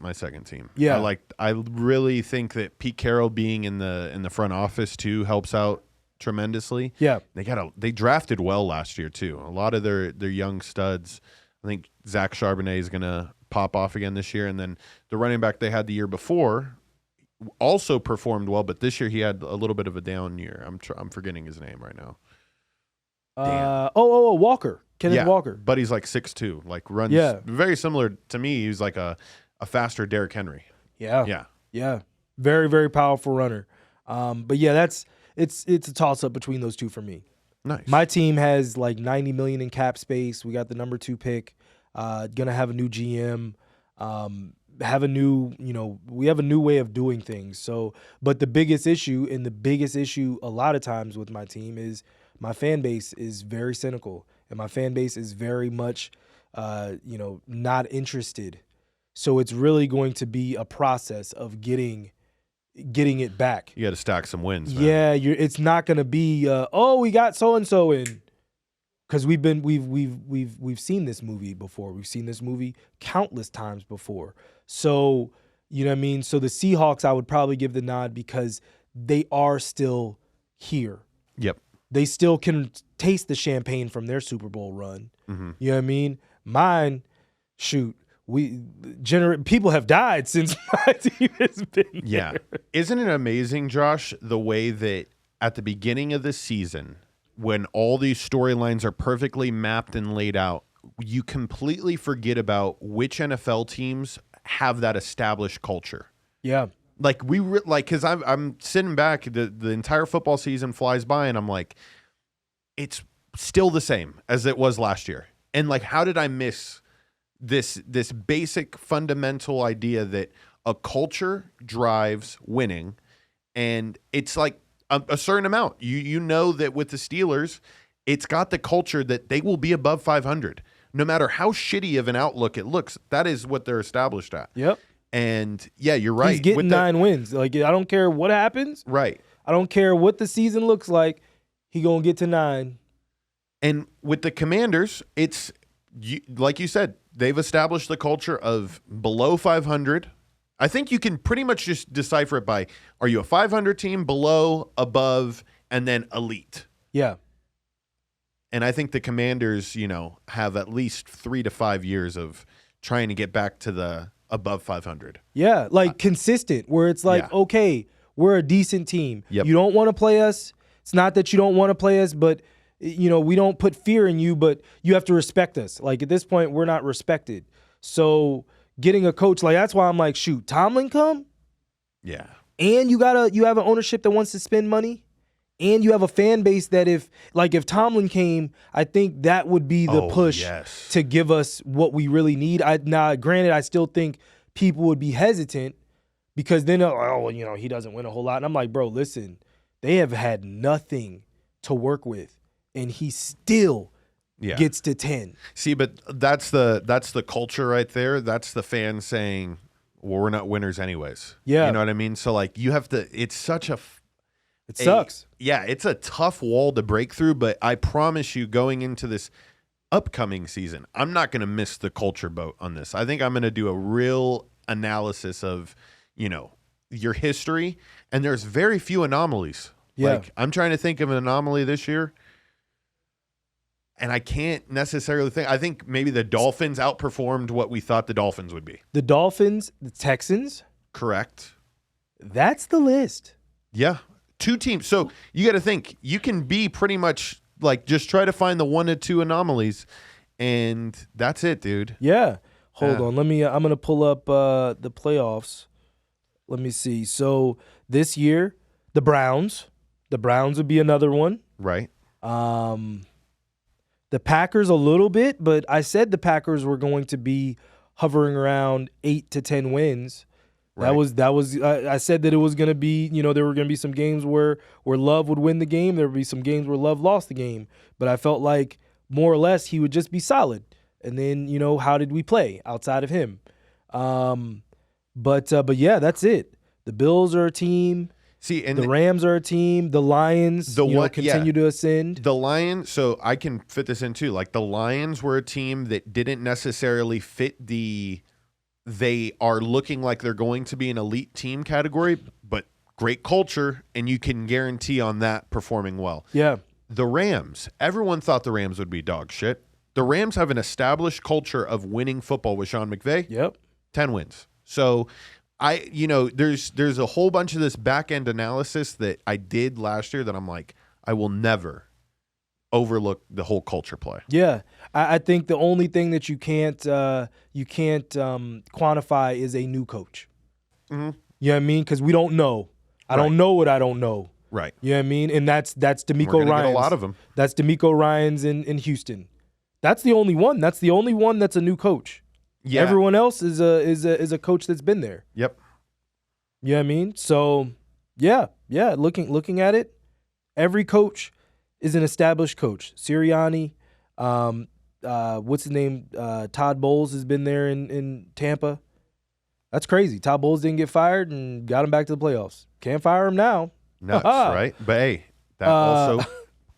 team. Yeah, I really think that Pete Carroll being in the front office too helps out tremendously. Yeah, they drafted well last year too. A lot of their young studs. I think Zach Charbonnet is gonna pop off again this year, and then the running back they had the year before also performed well, but this year he had a little bit of a down year. I'm forgetting his name right now. Walker. Kenneth Walker. But he's like 6'2", like runs very similar to me. He's like a faster Derrick Henry. Yeah. Very, very powerful runner. But yeah, it's a toss up between those two for me. Nice. My team has like $90 million in cap space. We got the number 2 pick. Gonna have a new GM. We have a new way of doing things. So, but the biggest issue a lot of times with my team is my fan base is very cynical, and my fan base is very much, not interested. So it's really going to be a process of getting it back. You got to stack some wins, man. Yeah, it's not going to be, we got so-and-so in. because we've seen this movie before. We've seen this movie countless times before. So, you know what I mean? So the Seahawks, I would probably give the nod because they are still here. Yep. They still can taste the champagne from their Super Bowl run. Mm-hmm. You know what I mean? Mine, shoot, people have died since my team has been there. Yeah. Isn't it amazing, Josh, the way that at the beginning of the season, when all these storylines are perfectly mapped and laid out, you completely forget about which NFL teams have that established culture. Yeah. Like because I'm sitting back, the entire football season flies by, and I'm like, it's still the same as it was last year. And like, how did I miss this basic fundamental idea that a culture drives winning, and it's like a certain amount. You know that with the Steelers, it's got the culture that they will be above 500. No matter how shitty of an outlook it looks, that is what they're established at. Yep. And yeah, you're right. He's getting 9 wins. Like, I don't care what happens. Right. I don't care what the season looks like. He gonna get to 9. And with the Commanders, it's like you said, they've established the culture of below 500. I think you can pretty much just decipher it by, are you a 500 team, below, above, and then elite? Yeah. And I think the Commanders, have at least 3 to 5 years of trying to get back to the above 500. Yeah, like consistent, where it's like, yeah. Okay, we're a decent team. Yep. You don't want to play us. It's not that you don't want to play us, but we don't put fear in you, but you have to respect us. Like, at this point, we're not respected. So getting a coach, like, that's why I'm like, shoot, Tomlin come? Yeah. And you have an ownership that wants to spend money? And you have a fan base that if Tomlin came, I think that would be the push to give us what we really need. Granted, I still think people would be hesitant because then, he doesn't win a whole lot. And I'm like, bro, listen, they have had nothing to work with, and he still gets to 10. See, but that's the culture right there. That's the fans saying, well, we're not winners anyways. Yeah. You know what I mean? So, like, you have to – it's such a – it sucks. Yeah, it's a tough wall to break through, but I promise you, going into this upcoming season, I'm not going to miss the culture boat on this. I think I'm going to do a real analysis of, your history, and there's very few anomalies. Yeah. Like, I'm trying to think of an anomaly this year, and I can't necessarily think. I think maybe the Dolphins outperformed what we thought the Dolphins would be. The Dolphins, the Texans. Correct. That's the list. Yeah. 2 teams. So you got to think, you can be pretty much like, just try to find the 1 to 2 anomalies, and that's it, dude. Yeah. Hold on. I'm going to pull up the playoffs. Let me see. So this year, the Browns would be another one. Right. The Packers a little bit, but I said the Packers were going to be hovering around 8 to 10 wins. Right. That was. I said that it was going to be. There were going to be some games where Love would win the game. There would be some games where Love lost the game. But I felt like more or less he would just be solid. And then how did we play outside of him? But yeah, that's it. The Bills are a team. See, and the Rams are a team. The Lions continue to ascend. The Lions, so I can fit this in too. Like, the Lions were a team that didn't necessarily fit they are looking like they're going to be an elite team category, but great culture, and you can guarantee on that performing well. Yeah. The Rams, everyone thought the Rams would be dog shit. The Rams have an established culture of winning football with Sean McVay. Yep. 10 wins. So there's a whole bunch of this back-end analysis that I did last year that I'm like, I will never overlook the whole culture play. Yeah. I think the only thing that you can't quantify is a new coach. Mm-hmm. You know what I mean? Because we don't know. I don't know what I don't know. Right. You know what I mean? And that's DeMeco We're gonna Ryans. get a lot of them. That's DeMeco Ryans in Houston. That's the only one. That's the only one that's a new coach. Yeah. Everyone else is a coach that's been there. Yep. You know what I mean? So yeah. Looking at it, every coach is an established coach. Sirianni, what's his name? Todd Bowles has been there in Tampa. That's crazy. Todd Bowles didn't get fired and got him back to the playoffs. Can't fire him now. Nuts, right? But hey, that also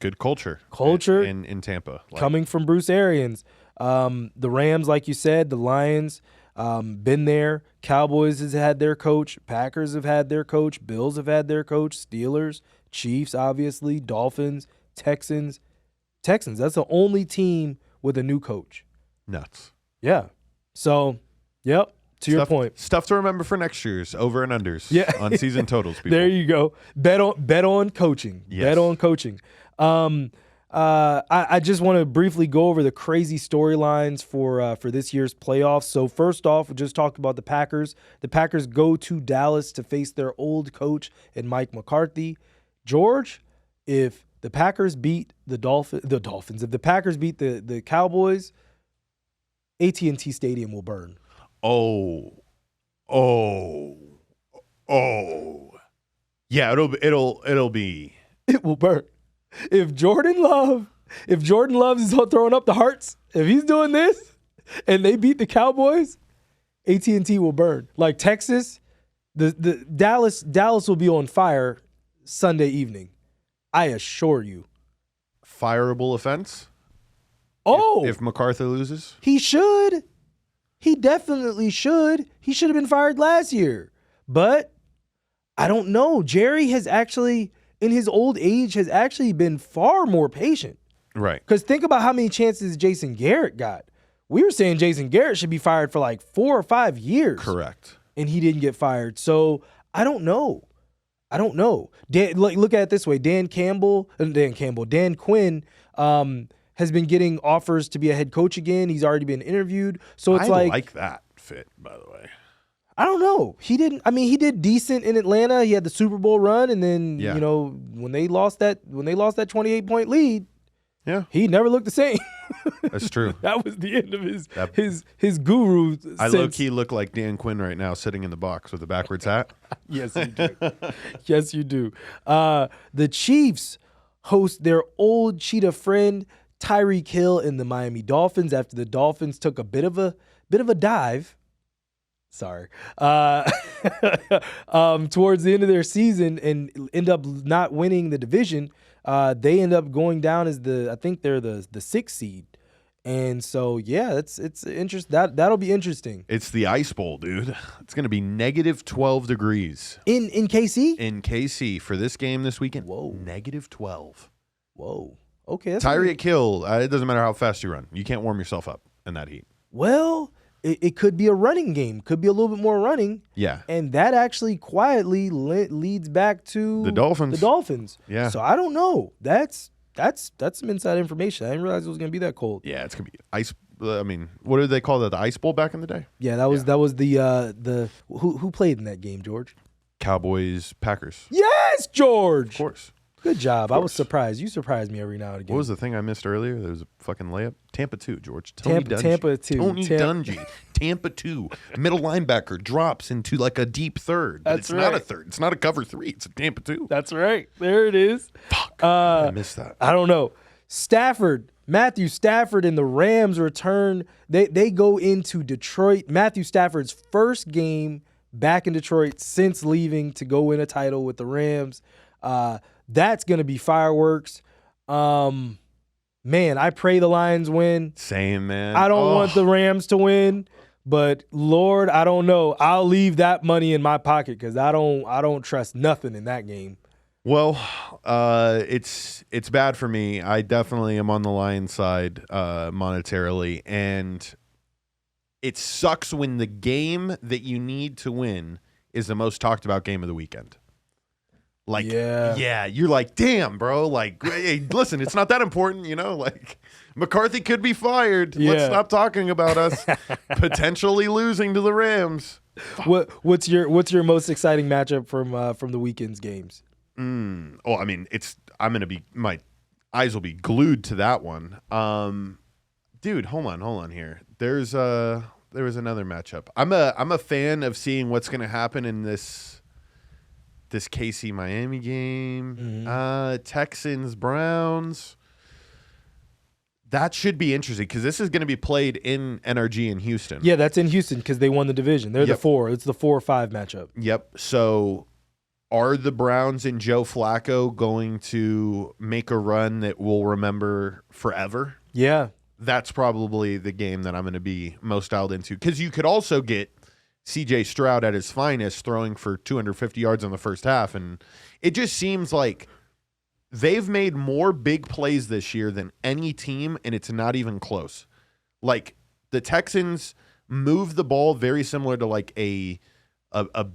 good culture. Culture in Tampa. coming from Bruce Arians. The Rams, like you said, the Lions, been there. Cowboys has had their coach. Packers have had their coach. Bills have had their coach. Steelers, Chiefs, obviously. Dolphins, Texans. Texans, that's the only team with a new coach. Nuts. Yeah. So, yep, to your point. Stuff to remember for next year's over and unders on season totals, people. There you go. Bet on coaching. Yes. Bet on coaching. I just want to briefly go over the crazy storylines for this year's playoffs. So first off, we just talked about the Packers. The Packers go to Dallas to face their old coach and Mike McCarthy. George, if the Packers beat the Dolphins, if the Packers beat the Cowboys, AT&T Stadium will burn. Oh. Yeah, it'll be. It will burn. If Jordan Love is throwing up the hearts, if he's doing this and they beat the Cowboys, AT&T will burn. Like Texas, the Dallas will be on fire Sunday evening. I assure you. Fireable offense? Oh, If McCarthy loses? he should. He definitely should. He should have been fired last year. But I don't know. Jerry has actually, in his old age, has actually been far more patient. Right. Because think about how many chances Jason Garrett got. We were saying Jason Garrett should be fired for like 4 or 5 years. Correct. And he didn't get fired. So I don't know. Look at it this way. Dan Quinn has been getting offers to be a head coach again. He's already been interviewed. So it's I like that fit, by the way. I don't know. He did decent in Atlanta. He had the Super Bowl run, and then when they lost that 28-point lead, he never looked the same. That's true. That was the end of his guru. I low-key look like Dan Quinn right now, sitting in the box with a backwards hat. Yes, you do. Yes, you do. The Chiefs host their old cheetah friend Tyreek Hill and the Miami Dolphins after the Dolphins took a bit of a dive. Sorry. Towards the end of their season and end up not winning the division. They end up going down as I think they're the 6th seed. And so, yeah, it's interesting. That'll be interesting. It's the Ice Bowl, dude. It's going to be negative 12 degrees. In KC? In KC for this game this weekend. Whoa. Negative 12. Whoa. Okay. That's Tyreek Hill, it doesn't matter how fast you run. You can't warm yourself up in that heat. Well, it could be a running game. Could be a little bit more running. Yeah. And that actually quietly leads back to the Dolphins. Yeah. So I don't know. That's some inside information. I didn't realize it was going to be that cold. Yeah, it's going to be ice. I mean, what did they call that? The Ice Bowl back in the day? Yeah, that was the who played in that game, George? Cowboys, Packers. Yes, George. Of course. Good job. I was surprised. You surprise me every now and again. What was the thing I missed earlier? There was a fucking layup. Tampa 2, George. Tampa 2. Tony Dungy. Tampa 2. Middle linebacker drops into like a deep third. But it's not a third. It's not a cover 3. It's a Tampa 2. That's right. There it is. Fuck. I missed that. I don't know. Matthew Stafford and the Rams return. They go into Detroit. Matthew Stafford's first game back in Detroit since leaving to go win a title with the Rams. That's going to be fireworks. Man, I pray the Lions win. Same, man. I don't want the Rams to win, but Lord, I don't know. I'll leave that money in my pocket because I don't trust nothing in that game. Well, it's bad for me. I definitely am on the Lions side monetarily, and it sucks when the game that you need to win is the most talked about game of the weekend. Like, yeah, you're like, damn, bro. Like, hey, listen, it's not that important, Like, McCarthy could be fired. Yeah. Let's stop talking about us potentially losing to the Rams. What's your most exciting matchup from the weekend's games? Oh, I mean, my eyes will be glued to that one. Dude, hold on here. There was another matchup. I'm a fan of seeing what's going to happen in this KC Miami game. Texans Browns. That should be interesting because this is going to be played in NRG in Houston. Yeah, that's in Houston because they won the division. They're the 4. It's the 4 or 5 matchup. Yep. So are the Browns and Joe Flacco going to make a run that we'll remember forever? Yeah. That's probably the game that I'm going to be most dialed into. Because you could also get C.J. Stroud at his finest throwing for 250 yards in the first half. And it just seems like they've made more big plays this year than any team, and it's not even close. Like, the Texans move the ball very similar to like a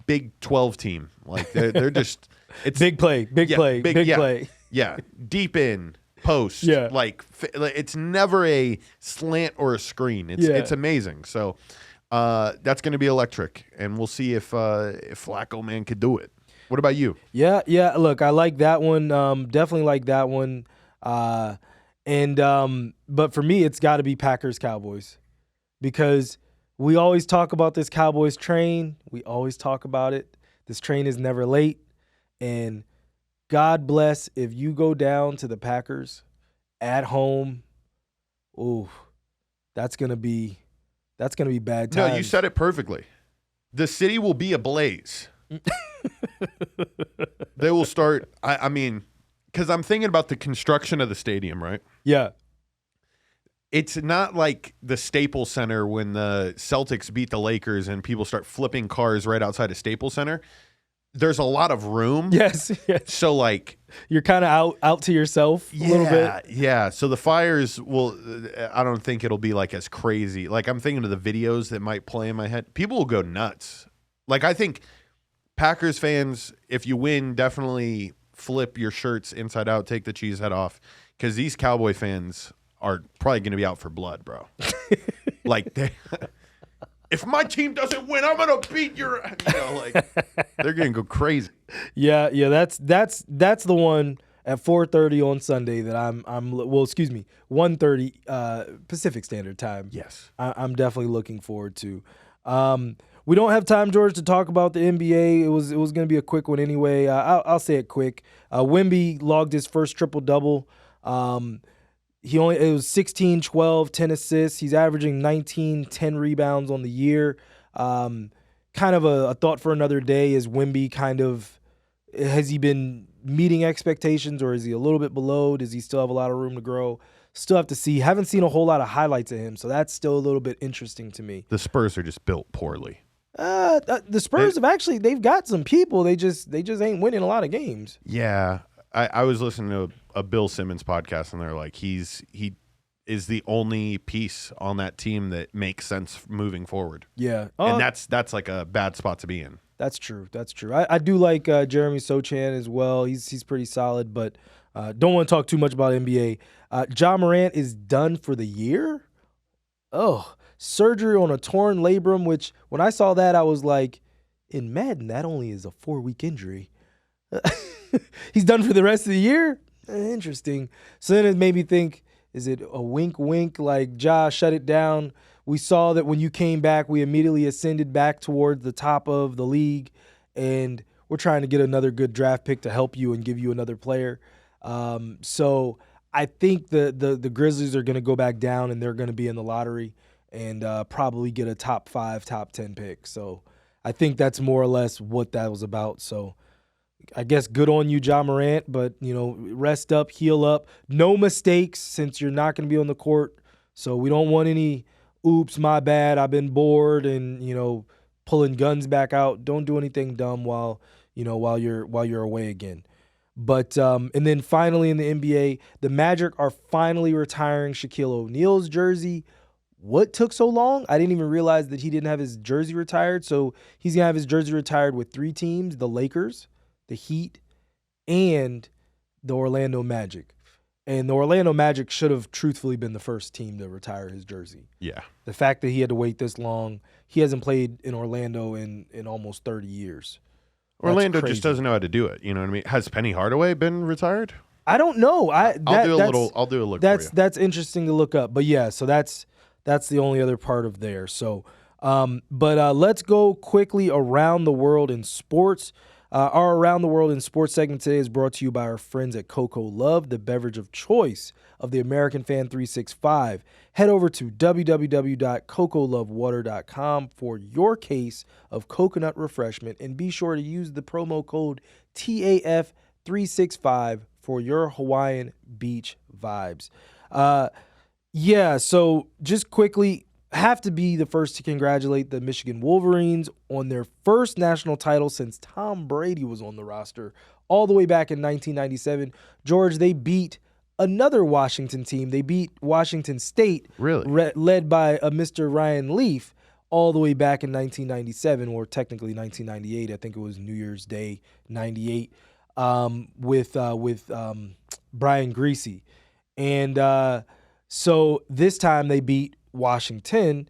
Big 12 team. Like they're just it's big play, big play. Yeah, deep in post. Yeah, like it's never a slant or a screen. It's amazing. So that's going to be electric, and we'll see if Flacco man could do it. What about you? Yeah. Look, I like that one. Definitely like that one. But for me, it's got to be Packers Cowboys, because we always talk about this Cowboys train. We always talk about it. This train is never late. And God bless if you go down to the Packers at home. Ooh, that's gonna be bad times. No, you said it perfectly. The city will be ablaze. They will start. I mean, because I'm thinking about the construction of the stadium, right? Yeah. It's not like the Staples Center when the Celtics beat the Lakers and people start flipping cars right outside of Staples Center. There's a lot of room. Yes. So, like, you're kind of out to yourself a little bit. Yeah. So the fires I don't think it'll be like as crazy. Like, I'm thinking of the videos that might play in my head. People will go nuts. Like, I think Packers fans, if you win, definitely flip your shirts inside out, take the cheese head off, because these Cowboy fans are probably going to be out for blood, bro. Like, if my team doesn't win, I'm going to beat your, they're going to go crazy. Yeah, that's the one at 4:30 on Sunday that I'm 1:30 Pacific Standard Time. Yes. I'm definitely looking forward to. We don't have time, George, to talk about the NBA. It was going to be a quick one anyway. I'll say it quick. Wemby logged his first triple-double. It was 16, 12, 10 assists. He's averaging 19, 10 rebounds on the year. Kind of a thought for another day is Wemby has he been meeting expectations, or is he a little bit below? Does he still have a lot of room to grow? Still have to see. Haven't seen a whole lot of highlights of him, so that's still a little bit interesting to me. The Spurs are just built poorly. The Spurs they've got some people. They just ain't winning a lot of games. Yeah. I was listening to a Bill Simmons podcast, and they're like, he is the only piece on that team that makes sense moving forward. Yeah. And that's like a bad spot to be in. That's true. I do like Jeremy Sochan as well. He's pretty solid, but don't want to talk too much about NBA. Ja Morant is done for the year? Oh, surgery on a torn labrum, which when I saw that, I was like, in Madden, that only is a 4-week injury. He's done for the rest of the year? Interesting. So then it made me think, is it a wink, like Ja, shut it down? We saw that when you came back, we immediately ascended back towards the top of the league, and we're trying to get another good draft pick to help you and give you another player. So I think the Grizzlies are going to go back down, and they're going to be in the lottery and probably get a top 5, top 10 pick. So I think that's more or less what that was about. So I guess good on you, Ja Morant, but, rest up, heal up. No mistakes, since you're not going to be on the court. So we don't want any, oops, my bad, I've been bored, and, pulling guns back out. Don't do anything dumb while you're away again. But and then finally in the NBA, the Magic are finally retiring Shaquille O'Neal's jersey. What took so long? I didn't even realize that he didn't have his jersey retired. So he's going to have his jersey retired with 3 teams, the Lakers, the Heat, and the Orlando Magic. And the Orlando Magic should have truthfully been the first team to retire his jersey. Yeah. The fact that he had to wait this long, he hasn't played in Orlando in almost 30 years. Orlando just doesn't know how to do it. You know what I mean? Has Penny Hardaway been retired? I don't know. I'll do a look for you. That's interesting to look up. But yeah, so that's the only other part of there. So, but let's go quickly around the world in sports. Our Around the World in Sports segment today is brought to you by our friends at Coco Love, the beverage of choice of the American Fan 365. Head over to www.cocolovewater.com for your case of coconut refreshment, and be sure to use the promo code TAF365 for your Hawaiian beach vibes. So just quickly, have to be the first to congratulate the Michigan Wolverines on their first national title since Tom Brady was on the roster all the way back in 1997. George, they beat another Washington team. They beat Washington State, Really? led by a Mr. Ryan Leaf, all the way back in 1997, or technically 1998. I think it was New Year's Day, 98, with Brian Greasy. And so this time they beat Washington,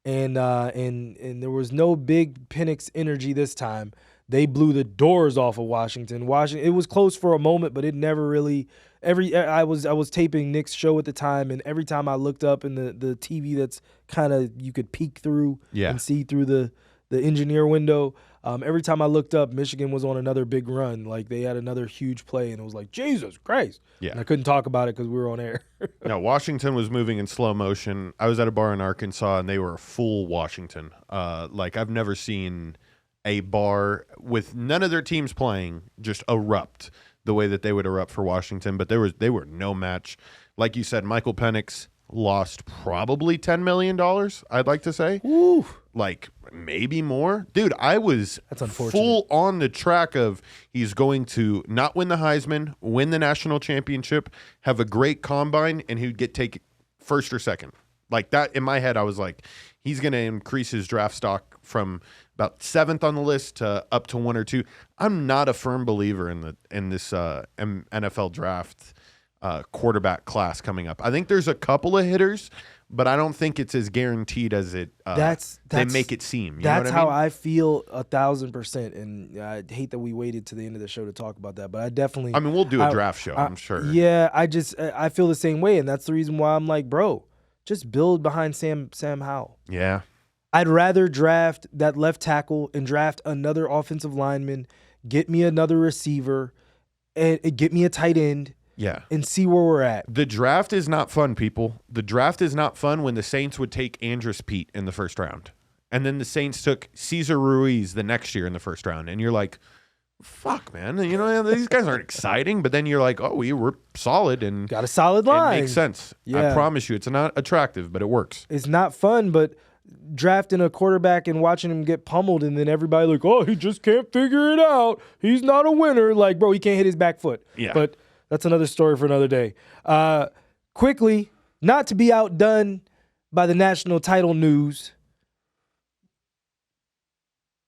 and there was no big Penix energy this time. They blew the doors off of Washington. It was close for a moment, but it never really. I was taping Nick's show at the time, and every time I looked up in the TV that's kind of you could peek through and see through the engineer window. Every time I looked up, Michigan was on another big run. Like, they had another huge play, and it was like, Jesus Christ. Yeah. And I couldn't talk about it because we were on air. No, Washington was moving in slow motion. I was at a bar in Arkansas, and they were full Washington. I've never seen a bar with none of their teams playing just erupt the way that they would erupt for Washington. But they were no match. Like you said, Michael Penix lost probably $10 million, I'd like to say. Ooh. Like, maybe more. Dude, I was full on the track of he's going to not win the Heisman, win the national championship, have a great combine, and he would take first or second. Like that, in my head, I was like, he's going to increase his draft stock from about 7th on the list to up to 1 or 2. I'm not a firm believer in this NFL draft quarterback class coming up. I think there's a couple of hitters, but I don't think it's as guaranteed as it they make it seem. That's how I feel 1,000%. And I hate that we waited to the end of the show to talk about that, but I definitely. I mean, we'll do a draft show, I'm sure. Yeah, I feel the same way, and that's the reason why I'm like, bro, just build behind Sam Howell. Yeah. I'd rather draft that left tackle and draft another offensive lineman, get me another receiver, and get me a tight end. Yeah. And see where we're at. The draft is not fun, people. The draft is not fun when the Saints would take Andrus Pete in the first round. And then the Saints took Cesar Ruiz the next year in the first round. And you're like, fuck, man. You know, these guys aren't exciting. But then you're like, oh, we're solid. And got a solid line. It makes sense. Yeah. I promise you, it's not attractive, but it works. It's not fun, but drafting a quarterback and watching him get pummeled, and then everybody like, oh, he just can't figure it out. He's not a winner. Like, bro, he can't hit his back foot. Yeah. But that's another story for another day. Quickly, not to be outdone by the national title news.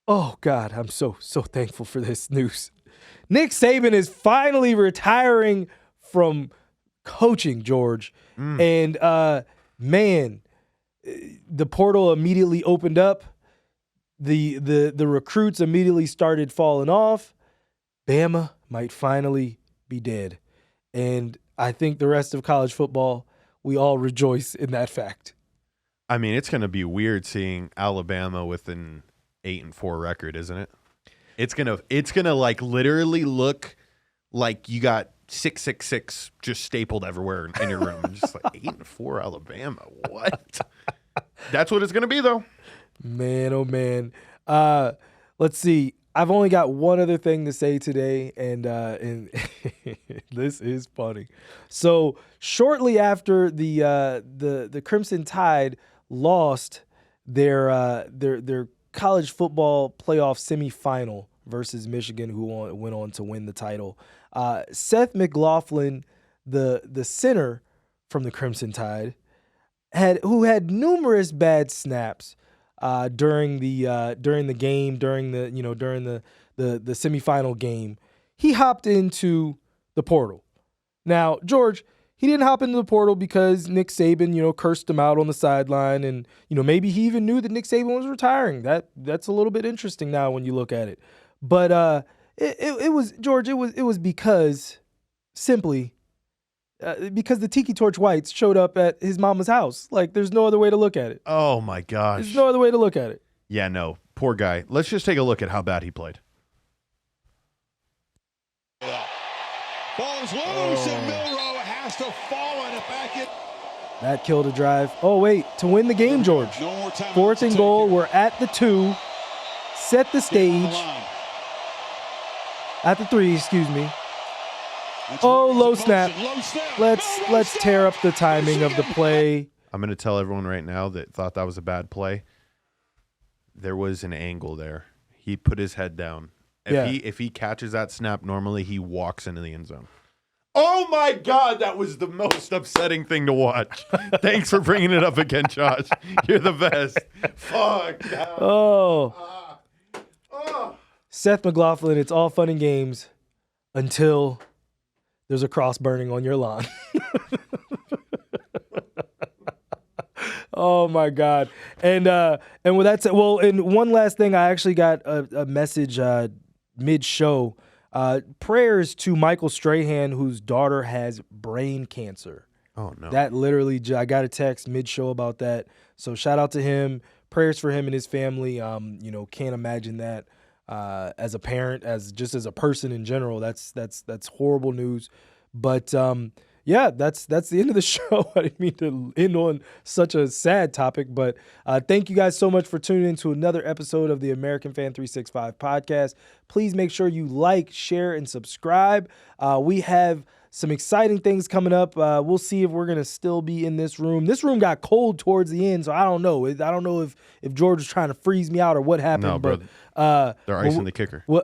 Oh, God, I'm so thankful for this news. Nick Saban is finally retiring from coaching, George. And, man, the portal immediately opened up. The recruits immediately started falling off. Bama might finally be dead. And I think the rest of college football, we all rejoice in that fact. I mean, it's going to be weird seeing Alabama with an 8-4 record, isn't it? It's gonna like literally look like you got 666 just stapled everywhere in your room. Just like 8-4 Alabama. What? That's what it's gonna be, though. Man, oh man. Let's see. I've only got one other thing to say today, and this is funny. So shortly after the Crimson Tide lost their college football playoff semifinal versus Michigan, who went on to win the title, Seth McLaughlin, the center from the Crimson Tide, who had numerous bad snaps during the game, during the semifinal game. He hopped into the portal. Now, George, he didn't hop into the portal because Nick Saban, cursed him out on the sideline, and maybe he even knew that Nick Saban was retiring. That's a little bit interesting now when you look at it. But it was, George, it was because simply because the Tiki Torch Whites showed up at his mama's house. Like, there's no other way to look at it. Oh my gosh. There's no other way to look at it. Yeah, no. Poor guy. Let's just take a look at how bad he played. goes loose, and Milrow has to fall on it back in. That killed a drive. Oh, wait, to win the game, George. No more time. 4th and goal. We're at the 2. Set the stage. At the 3, excuse me. Oh, low snap. Let's tear up the timing of the play. I'm going to tell everyone right now that thought that was a bad play. There was an angle there. He put his head down. If he catches that snap normally, he walks into the end zone. Oh, my God, that was the most upsetting thing to watch. Thanks for bringing it up again, Josh. You're the best. Fuck. Seth McLaughlin, it's all fun and games until there's a cross burning on your lawn. Oh, my God. And with that said, well, and one last thing, I actually got a message mid-show. Prayers to Michael Strahan, whose daughter has brain cancer. Oh, no. That literally, I got a text mid-show about that. So shout out to him. Prayers for him and his family. Can't imagine that as a parent, as a person in general. That's horrible news. But yeah, that's the end of the show. I didn't mean to end on such a sad topic, but thank you guys so much for tuning in to another episode of the American Fan 365 podcast. Please make sure you like, share, and subscribe. We have some exciting things coming up. We'll see if we're going to still be in this room. This room got cold towards the end, so I don't know. I don't know if George was trying to freeze me out or what happened. No, but they're icing the kicker. Well,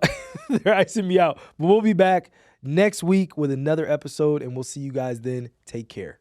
they're icing me out. But we'll be back next week with another episode, and we'll see you guys then. Take care.